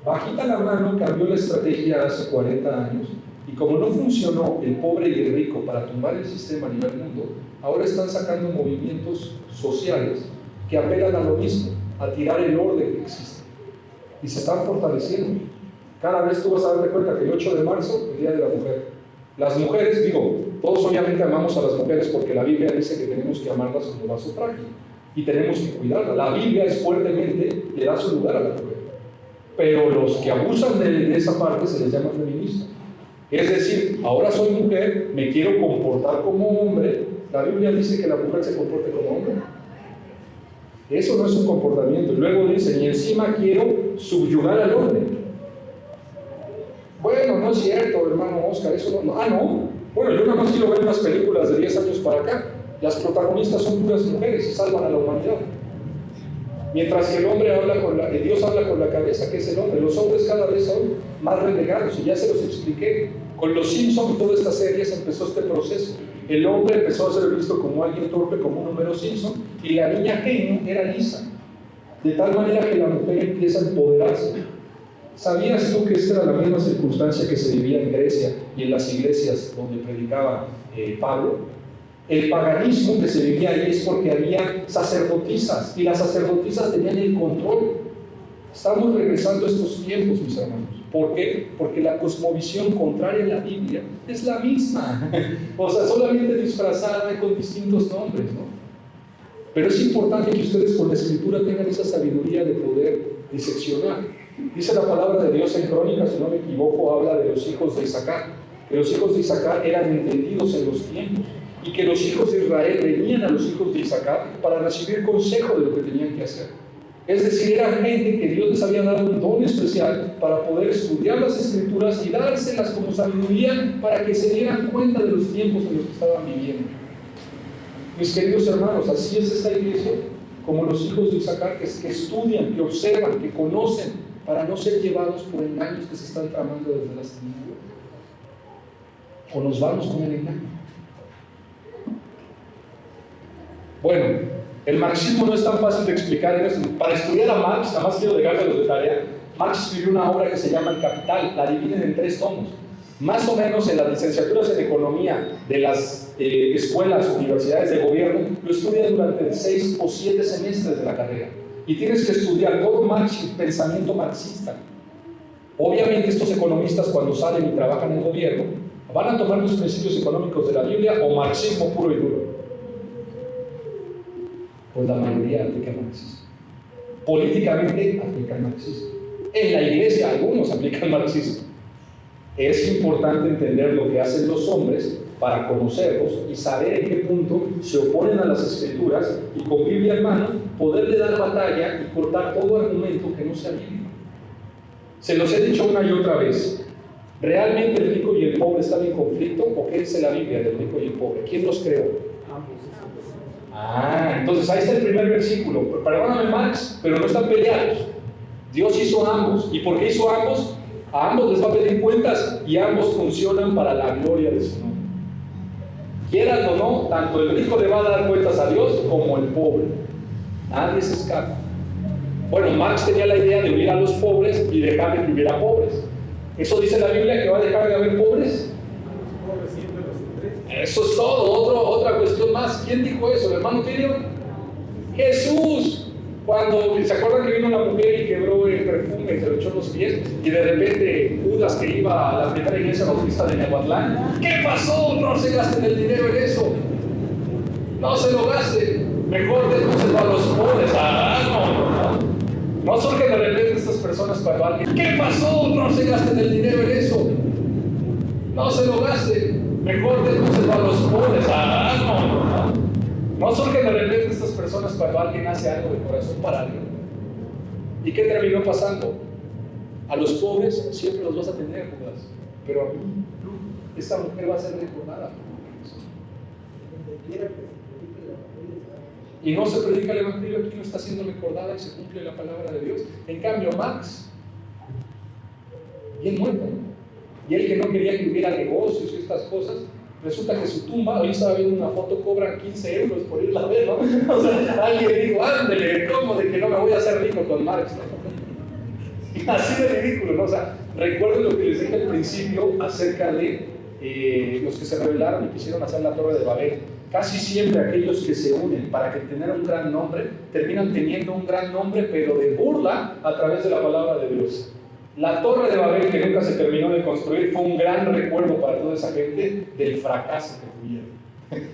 Bajita la mano cambió la estrategia hace 40 años y como no funcionó el pobre y el rico para tumbar el sistema a nivel mundo, ahora están sacando movimientos sociales que apelan a lo mismo, a tirar el orden que existe y se están fortaleciendo. Cada vez tú vas a darte cuenta que el 8 de marzo, el Día de la Mujer, las mujeres, todos obviamente amamos a las mujeres porque la Biblia dice que tenemos que amarlas como vaso frágil y tenemos que cuidarlas. La Biblia es fuertemente, le da su lugar a la mujer. Pero los que abusan de esa parte se les llama feministas. Es decir, ahora soy mujer, me quiero comportar como hombre. La Biblia dice que la mujer se comporte como hombre. Eso no es un comportamiento. Y luego dice, y encima quiero subyugar al hombre. Bueno, no es cierto, hermano Oscar, eso no. No. Bueno, yo nada más quiero ver unas películas de 10 años para acá. Las protagonistas son puras mujeres y salvan a la humanidad. Mientras que el hombre Dios habla con la cabeza, que es el hombre. Los hombres cada vez son más relegados, y ya se los expliqué. Con los Simpsons y todas estas series empezó este proceso. El hombre empezó a ser visto como alguien torpe, como un número Simpson, y la niña genio era Lisa. De tal manera que la mujer empieza a empoderarse. ¿Sabías tú que esta era la misma circunstancia que se vivía en Grecia y en las iglesias donde predicaba Pablo? El paganismo que se vivía ahí es porque había sacerdotisas y las sacerdotisas tenían el control. Estamos regresando a estos tiempos, mis hermanos. ¿Por qué? Porque la cosmovisión contraria a la Biblia es la misma. O sea, solamente disfrazada con distintos nombres, ¿no? Pero es importante que ustedes con la Escritura tengan esa sabiduría de poder diseccionar. Dice la palabra de Dios en Crónicas, si no me equivoco, habla de los hijos de Isaacar. Que los hijos de Isaacar eran entendidos en los tiempos. Y que los hijos de Israel venían a los hijos de Isaacar para recibir consejo de lo que tenían que hacer. Es decir, era gente que Dios les había dado un don especial para poder estudiar las Escrituras y dárselas como sabiduría para que se dieran cuenta de los tiempos en los que estaban viviendo. Mis queridos hermanos, así es esta iglesia, como los hijos de Isaacar, que estudian, que observan, que conocen, para no ser llevados por engaños que se están tramando desde las tinieblas. O nos vamos con el engaño. Bueno, el marxismo no es tan fácil de explicar en esto. Para estudiar a Marx, nada más quiero dejárselos de tarea. Marx escribió una obra que se llama El Capital, la dividen en 3 tomos. Más o menos en las licenciaturas en economía de las escuelas, universidades de gobierno, lo estudias durante 6 o 7 semestres de la carrera. Y tienes que estudiar todo Marx y pensamiento marxista. Obviamente estos economistas cuando salen y trabajan en gobierno, van a tomar los principios económicos de la Biblia o marxismo puro y duro. Pues la mayoría aplica marxismo. Políticamente aplican marxismo. En la iglesia algunos aplican marxismo. Es importante entender lo que hacen los hombres para conocerlos y saber en qué punto se oponen a las escrituras y con Biblia en mano poderle dar batalla y cortar todo argumento que no sea bíblico. Se los he dicho una y otra vez. ¿Realmente el rico y el pobre están en conflicto? ¿O qué dice la Biblia del rico y el pobre? ¿Quién los creó? Entonces ahí está el primer versículo. Perdóname, Marx, pero no están peleados. Dios hizo a ambos. ¿Y por qué hizo a ambos? A ambos les va a pedir cuentas y ambos funcionan para la gloria de su nombre. Quieran o no, tanto el rico le va a dar cuentas a Dios como el pobre. Nadie se escapa. Bueno, Marx tenía la idea de unir a los pobres y dejar de que hubiera pobres. ¿Eso dice la Biblia que va a dejar de haber pobres? Eso es todo, otra cuestión más. ¿Quién dijo eso? ¿El hermano Tyrion? Jesús. Cuando se acuerdan que vino una mujer y quebró el perfume y se lo echó en los pies, y de repente Judas, que iba a la primera iglesia bautista de Nehuatlán, ¿qué pasó? No se gasten el dinero en eso. No se lo gasten. Mejor déjenselo a los pobres. No surgen de repente estas personas cuando alguien, ¿qué pasó? No se gasten el dinero en eso. No se lo gasten. Mejor déjenselo a los pobres. No surgen de repente estas personas cuando alguien hace algo de corazón para Dios. ¿Y qué terminó pasando? A los pobres siempre los vas a tener, Judas. Pero a mí, esta mujer va a ser recordada. Y no se predica el evangelio, aquí no está siendo recordada y se cumple la palabra de Dios. En cambio, Marx, bien muerto, y él que no quería que hubiera negocios y estas cosas, resulta que su tumba, hoy estaba viendo una foto, cobran 15 euros por irla a ver, ¿no? O sea, alguien dijo, ándele, ¿cómo de que no me voy a hacer rico con Marx? ¿No? Así de ridículo, ¿no? O sea, recuerden lo que les dije al principio acerca de los que se rebelaron y quisieron hacer la Torre de Babel. Casi siempre aquellos que se unen para que tener un gran nombre, terminan teniendo un gran nombre, pero de burla a través de la palabra de Dios. La Torre de Babel, que nunca se terminó de construir, fue un gran recuerdo para toda esa gente del fracaso que tuvieron.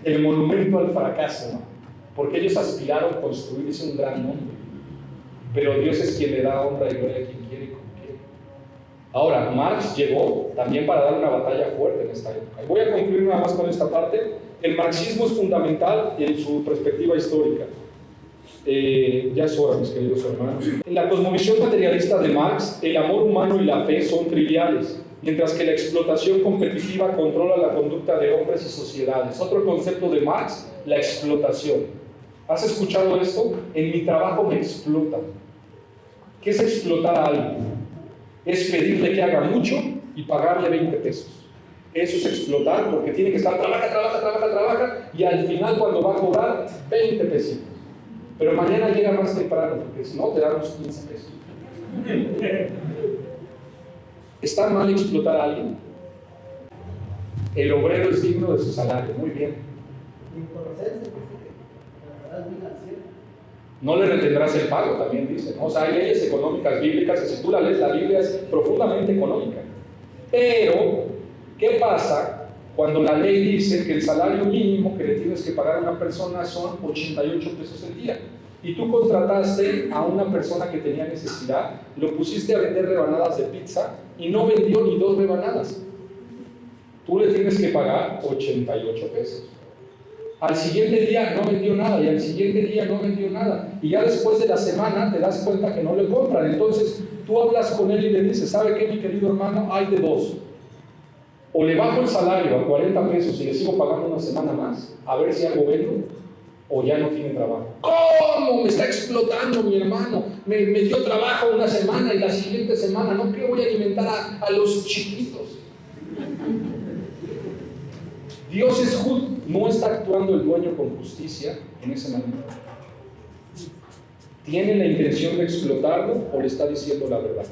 El monumento al fracaso, ¿no? Porque ellos aspiraron a construirse un gran nombre. Pero Dios es quien le da honra y gloria a quien quiere y como quiere. Ahora, Marx llegó también para dar una batalla fuerte en esta época. Y voy a concluir nada más con esta parte. El marxismo es fundamental en su perspectiva histórica. Ya es hora, mis queridos hermanos. En la cosmovisión materialista de Marx, el amor humano y la fe son triviales, mientras que la explotación competitiva controla la conducta de hombres y sociedades. Otro concepto de Marx, la explotación. ¿Has escuchado esto? En mi trabajo me explotan. ¿Qué es explotar a alguien? Es pedirle que haga mucho y pagarle 20 pesos. Eso es explotar, porque tiene que estar trabaja, y al final cuando va a cobrar 20 pesitos. Pero mañana llega más temprano, porque si no te damos 15 pesos. ¿Está mal explotar a alguien? El obrero es digno de su salario, muy bien. No le retendrás el pago, también dice, ¿no? O sea, hay leyes económicas bíblicas que si tú la lees, la Biblia es profundamente económica. Pero, ¿qué pasa cuando la ley dice que el salario mínimo que le tienes que pagar a una persona son 88 pesos el día? Y tú contrataste a una persona que tenía necesidad, lo pusiste a vender rebanadas de pizza y no vendió ni 2 rebanadas. Tú le tienes que pagar 88 pesos. Al siguiente día no vendió nada y al siguiente día no vendió nada. Y ya después de la semana te das cuenta que no le compran. Entonces tú hablas con él y le dices, ¿sabe qué, mi querido hermano? Hay de dos. O le bajo el salario a 40 pesos y le sigo pagando una semana más, a ver si algo vendo. o ya no tiene trabajo. ¿Cómo? Me está explotando mi hermano. Me dio trabajo una semana y la siguiente semana no, que voy a alimentar a los chiquitos. Dios es justo. No está actuando el dueño con justicia en ese momento. ¿Tiene la intención de explotarlo o le está diciendo la verdad?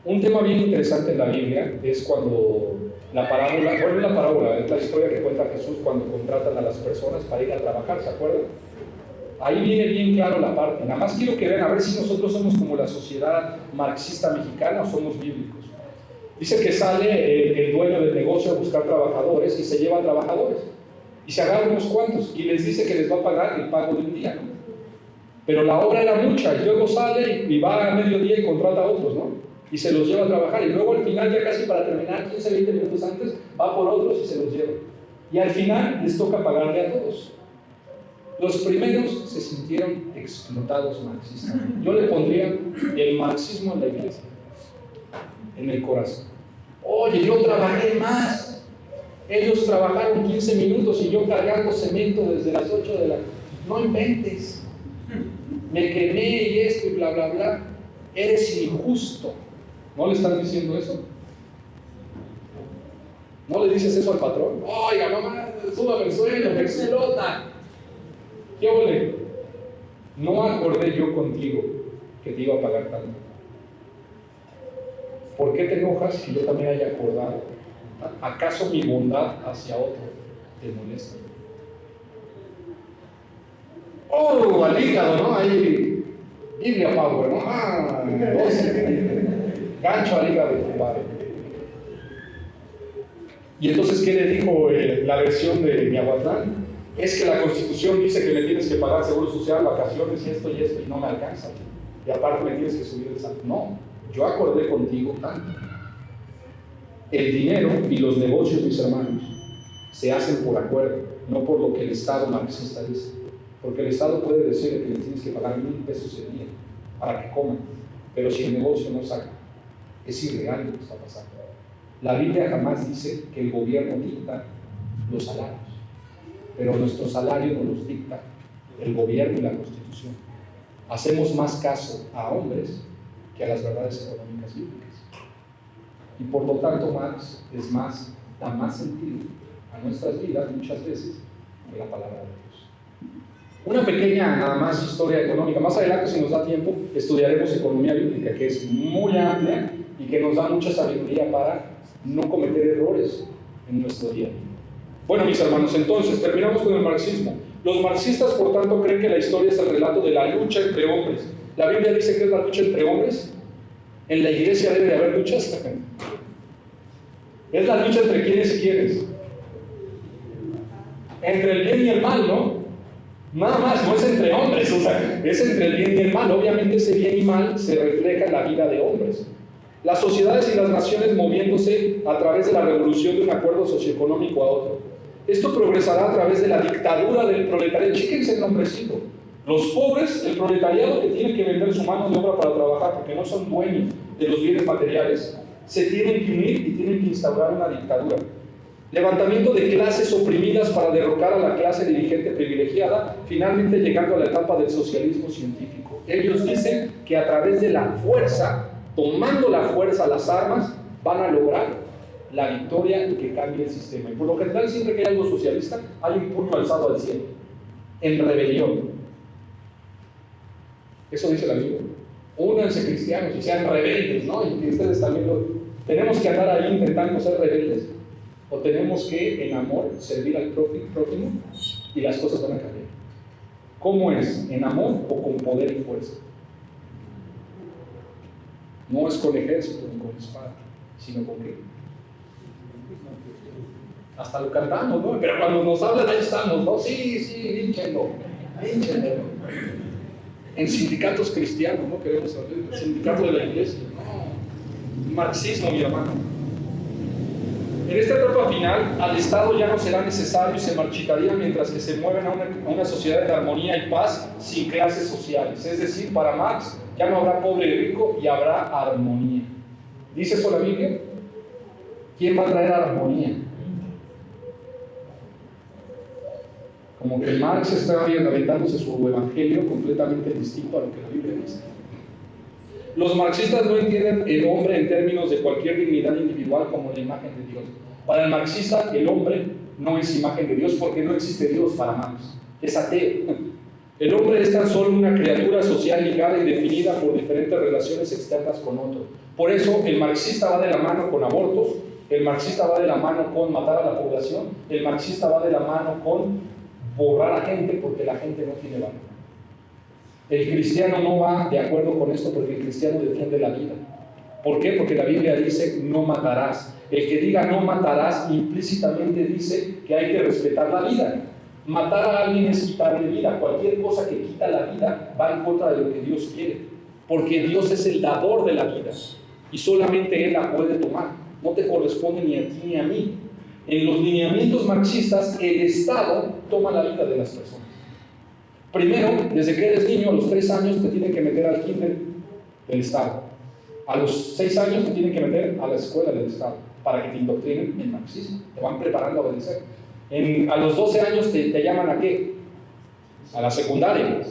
Un tema bien interesante en la Biblia es cuando la parábola, bueno, la parábola, es la historia que cuenta Jesús cuando contratan a las personas para ir a trabajar, ¿se acuerdan? Ahí viene bien claro la parte. Nada más quiero que vean a ver si nosotros somos como la sociedad marxista mexicana o somos bíblicos. Dice que sale el dueño del negocio a buscar trabajadores y se lleva trabajadores. Y se agarra unos cuantos y les dice que les va a pagar el pago de un día, ¿no? Pero la obra era mucha y luego sale y va a mediodía y contrata a otros, ¿no? Y se los lleva a trabajar y luego al final, ya casi para terminar, 15, 20 minutos antes, va por otros y se los lleva. Y al final les toca pagarle a todos. Los primeros se sintieron explotados marxistamente. Yo le pondría el marxismo en la iglesia, en el corazón. Oye, yo trabajé más. Ellos trabajaron 15 minutos y yo cargando cemento desde las 8 de la... No inventes. Me quemé y esto y bla, bla, bla. Eres injusto. ¿No le están diciendo eso? ¿No le dices eso al patrón? Oiga, mamá, súbame el sueldo, me explota. ¿Qué ole? No acordé yo contigo que te iba a pagar tanto. ¿Por qué te enojas que yo también haya acordado? ¿Acaso mi bondad hacia otro te molesta? ¡Oh, al hígado, ¿no? Ahí, Biblia Power, ¿no? ¡Ah! 12. Gancho al hígado de tu padre. Y entonces, ¿qué le dijo la versión de Miahuatlán? Es que la Constitución dice que me tienes que pagar seguro social, vacaciones y esto, y no me alcanza. Y aparte me tienes que subir el salario. No, yo acordé contigo tanto. El dinero y los negocios, mis hermanos, se hacen por acuerdo, no por lo que el Estado marxista dice. Porque el Estado puede decirle que le tienes que pagar 1,000 pesos el día para que coman, pero si el negocio no saca, es irreal lo que está pasando. La Biblia jamás dice que el gobierno dicta los salarios, pero nuestros salarios nos los dicta el gobierno y la Constitución. Hacemos más caso a hombres que a las verdades económicas bíblicas. Y por lo tanto, Marx da más sentido a nuestras vidas muchas veces que la palabra de Dios. Una pequeña, nada más, historia económica. Más adelante, si nos da tiempo, estudiaremos economía bíblica, que es muy amplia y que nos da mucha sabiduría para no cometer errores en nuestro día. Bueno, mis hermanos, entonces, terminamos con el marxismo. Los marxistas, por tanto, creen que la historia es el relato de la lucha entre hombres. La Biblia dice que es la lucha entre hombres. En la iglesia debe de haber luchas. Es la lucha entre quiénes y quiénes. Entre el bien y el mal, ¿no? Nada más, no es entre hombres, o sea, es entre el bien y el mal. Obviamente ese bien y mal se refleja en la vida de hombres. Las sociedades y las naciones moviéndose a través de la revolución de un acuerdo socioeconómico a otro. Esto progresará a través de la dictadura del proletariado. Chíquense el nombrecito. Los pobres, el proletariado que tiene que vender su mano de obra para trabajar porque no son dueños de los bienes materiales, se tienen que unir y tienen que instaurar una dictadura. Levantamiento de clases oprimidas para derrocar a la clase dirigente privilegiada, finalmente llegando a la etapa del socialismo científico. Ellos dicen que a través de la fuerza, tomando la fuerza, las armas, van a lograr la victoria y que cambie el sistema. Y por lo general, siempre que hay algo socialista, hay un puño alzado al cielo, en rebelión. Eso dice la Biblia. Únanse cristianos y sean rebeldes, ¿no? Y que ustedes también tenemos que andar ahí intentando ser rebeldes. O tenemos que, en amor, servir al prójimo y las cosas van a cambiar. ¿Cómo es? ¿En amor o con poder y fuerza? No es con ejército ni con espada, sino con qué. Hasta lo cantamos, ¿no? Pero cuando nos hablan, ahí estamos, ¿no? Sí, línchenlo. En sindicatos cristianos, ¿no? Queremos saber, el sindicato de la iglesia. No, marxismo, mi hermano. En esta etapa final, al Estado ya no será necesario y se marchitaría mientras que se mueven a una sociedad de armonía y paz sin clases sociales. Es decir, para Marx ya no habrá pobre y rico y habrá armonía. ¿Dice eso la Biblia? ¿Quién va a traer armonía? Como que Marx está aventándose su evangelio completamente distinto a lo que la Biblia dice. Los marxistas no entienden el hombre en términos de cualquier dignidad individual como la imagen de Dios. Para el marxista, el hombre no es imagen de Dios porque no existe Dios para Marx. Es ateo. El hombre es tan solo una criatura social ligada y definida por diferentes relaciones externas con otro. Por eso el marxista va de la mano con abortos, el marxista va de la mano con matar a la población, el marxista va de la mano con borrar a gente porque la gente no tiene valor. El cristiano no va de acuerdo con esto porque el cristiano defiende la vida. ¿Por qué? Porque la Biblia dice no matarás. El que diga no matarás implícitamente dice que hay que respetar la vida. Matar a alguien es quitarle vida. Cualquier cosa que quita la vida va en contra de lo que Dios quiere, porque Dios es el dador de la vida y solamente Él la puede tomar. No te corresponde ni a ti ni a mí. En los lineamientos marxistas, el Estado toma la vida de las personas. Primero, desde que eres niño, a los 3 años te tienen que meter al kinder del Estado. A los 6 años te tienen que meter a la escuela del Estado para que te indoctrinen en marxismo. Te van preparando a obedecer. A los 12 años te llaman ¿a qué? A la secundaria.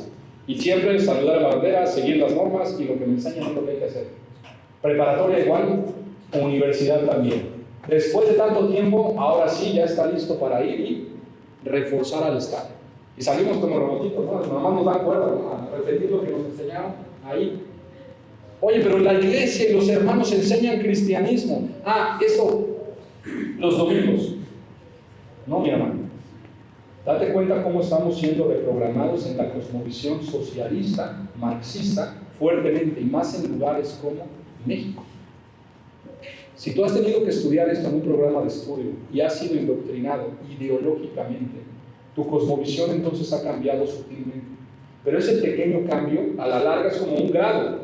Y siempre saludar a la bandera, seguir las normas y lo que me enseñan es lo que hay que hacer. Preparatoria igual, universidad también. Después de tanto tiempo, ahora sí ya está listo para ir y reforzar al Estado. Y salimos como robotitos, ¿no? Nomás nos dan cuerda, ¿no? A repetir lo que nos enseñaron ahí. Oye, pero la iglesia y los hermanos enseñan cristianismo. Eso, los domingos. No, mi hermano. Date cuenta cómo estamos siendo reprogramados en la cosmovisión socialista, marxista, fuertemente, y más en lugares como México. Si tú has tenido que estudiar esto en un programa de estudio y has sido indoctrinado ideológicamente, tu cosmovisión entonces ha cambiado sutilmente. Pero ese pequeño cambio, a la larga, es como un grado.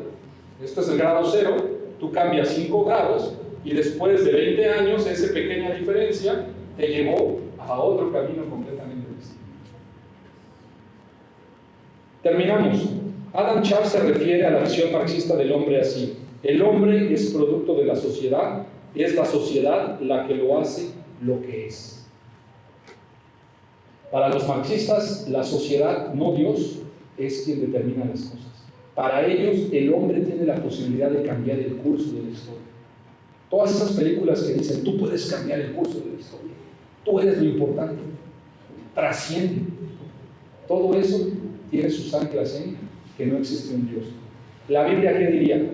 Este es el grado 0, tú cambias 5 grados y después de 20 años, esa pequeña diferencia te llevó a otro camino completamente distinto. Terminamos. Adam Schaff se refiere a la visión marxista del hombre así: el hombre es producto de la sociedad, es la sociedad la que lo hace lo que es. Para los marxistas, la sociedad, no Dios, es quien determina las cosas. Para ellos, el hombre tiene la posibilidad de cambiar el curso de la historia. Todas esas películas que dicen, tú puedes cambiar el curso de la historia, tú eres lo importante, trasciende. Todo eso tiene sus anclas en que no existe un Dios. La Biblia, ¿qué diría?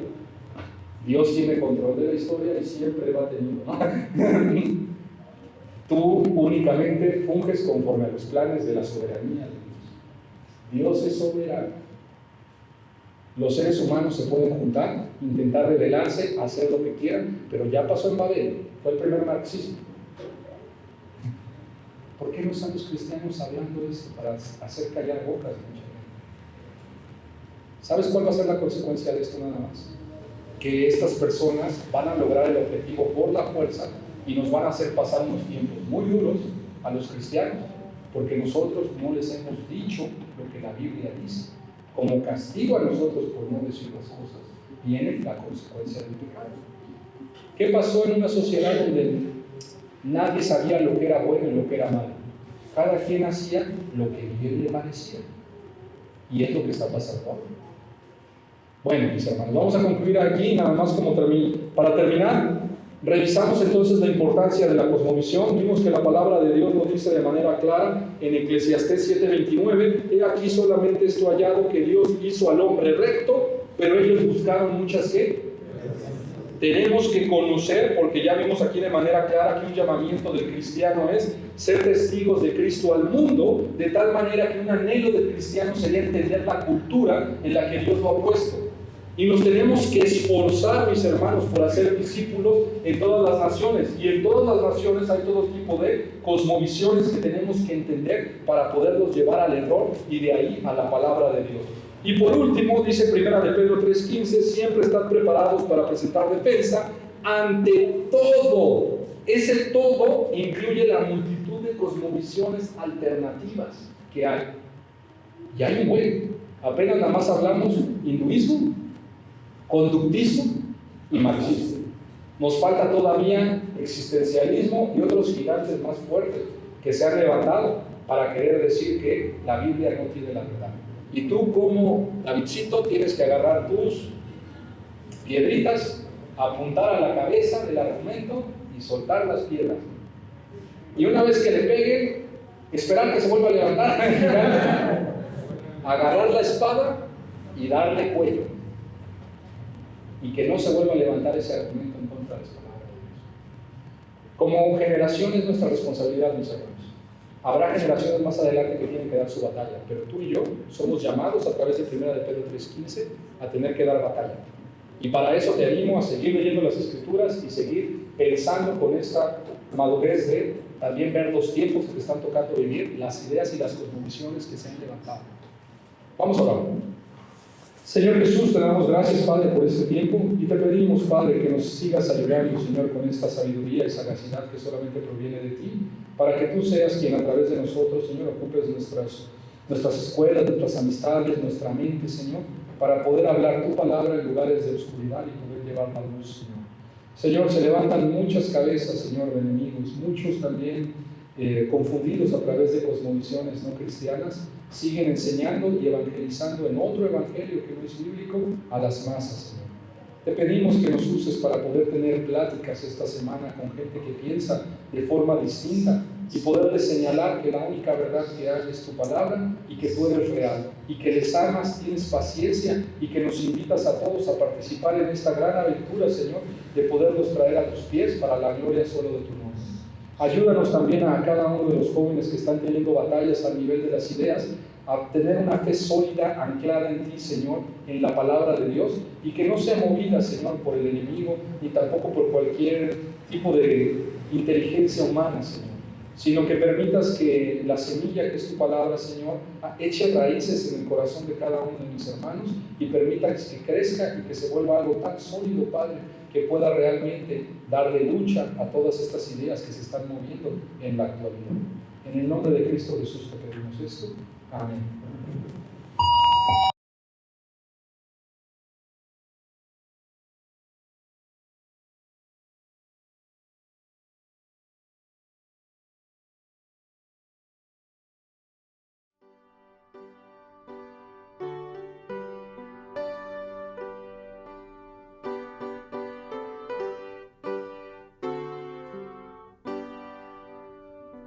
Dios tiene control de la historia y siempre va teniendo, ¿no? Tú únicamente funges conforme a los planes de la soberanía de Dios. Dios es soberano. Los seres humanos se pueden juntar, intentar rebelarse, hacer lo que quieran, pero ya pasó en Babel, fue el primer marxismo. ¿Por qué no están los cristianos hablando de esto para hacer callar bocas de mucha gente? ¿Sabes cuál va a ser la consecuencia de esto nada más? Que estas personas van a lograr el objetivo por la fuerza y nos van a hacer pasar unos tiempos muy duros a los cristianos, porque nosotros no les hemos dicho lo que la Biblia dice. Como castigo a nosotros por no decir las cosas, viene la consecuencia del pecado. ¿Qué pasó en una sociedad donde nadie sabía lo que era bueno y lo que era malo? Cada quien hacía lo que bien le parecía. Y es lo que está pasando ahora. Bueno, mis hermanos, vamos a concluir aquí, nada más como para terminar. Revisamos entonces la importancia de la cosmovisión. Vimos que la palabra de Dios nos dice de manera clara en Eclesiastés 7:29: he aquí solamente esto hallado, que Dios hizo al hombre recto, pero ellos buscaron muchas ¿qué? Tenemos que conocer, porque ya vimos aquí de manera clara que un llamamiento del cristiano es ser testigos de Cristo al mundo, de tal manera que un anhelo del cristiano sería entender la cultura en la que Dios lo ha puesto. Y nos tenemos que esforzar, mis hermanos, por hacer discípulos en todas las naciones. Y en todas las naciones hay todo tipo de cosmovisiones que tenemos que entender para poderlos llevar al error y de ahí a la palabra de Dios. Y por último, dice 1 de Pedro 3:15, siempre están preparados para presentar defensa ante todo. Ese todo incluye la multitud de cosmovisiones alternativas que hay. Y hay un buen. Apenas nada más hablamos hinduismo, conductismo y marxismo. Nos falta todavía existencialismo y otros gigantes más fuertes que se han levantado para querer decir que la Biblia no tiene la verdad. Y tú, como Davidcito, tienes que agarrar tus piedritas, apuntar a la cabeza del argumento y soltar las piedras. Y una vez que le peguen, esperar que se vuelva a levantar, agarrar la espada y darle cuello. Y que no se vuelva a levantar ese argumento en contra de esta palabra de Dios. Como generación es nuestra responsabilidad, mis hermanos. Habrá generaciones más adelante que tienen que dar su batalla, pero tú y yo somos llamados a través de 1 de Pedro 3:15 a tener que dar batalla. Y para eso te animo a seguir leyendo las Escrituras y seguir pensando con esta madurez de también ver los tiempos que te están tocando vivir, las ideas y las cosmovisiones que se han levantado. Vamos a orar. Señor Jesús, te damos gracias, Padre, por este tiempo y te pedimos, Padre, que nos sigas ayudando, Señor, con esta sabiduría y sagacidad que solamente proviene de ti, para que tú seas quien a través de nosotros, Señor, ocupes nuestras escuelas, nuestras amistades, nuestra mente, Señor, para poder hablar tu palabra en lugares de oscuridad y poder llevarla a la luz, Señor. Señor, se levantan muchas cabezas, Señor, de enemigos, muchos también confundidos a través de cosmovisiones no cristianas, siguen enseñando y evangelizando en otro evangelio que no es bíblico a las masas, Señor. Te pedimos que nos uses para poder tener pláticas esta semana con gente que piensa de forma distinta y poderles señalar que la única verdad que hay es tu palabra y que tú eres real y que les amas, tienes paciencia y que nos invitas a todos a participar en esta gran aventura, Señor, de poderlos traer a tus pies para la gloria solo de tu nombre. Ayúdanos también a cada uno de los jóvenes que están teniendo batallas al nivel de las ideas, a tener una fe sólida, anclada en ti, Señor, en la palabra de Dios, y que no sea movida, Señor, por el enemigo, ni tampoco por cualquier tipo de inteligencia humana, Señor, sino que permitas que la semilla que es tu palabra, Señor, eche raíces en el corazón de cada uno de mis hermanos y permitas que crezca y que se vuelva algo tan sólido, Padre, que pueda realmente darle lucha a todas estas ideas que se están moviendo en la actualidad. En el nombre de Cristo Jesús te pedimos esto. Amén.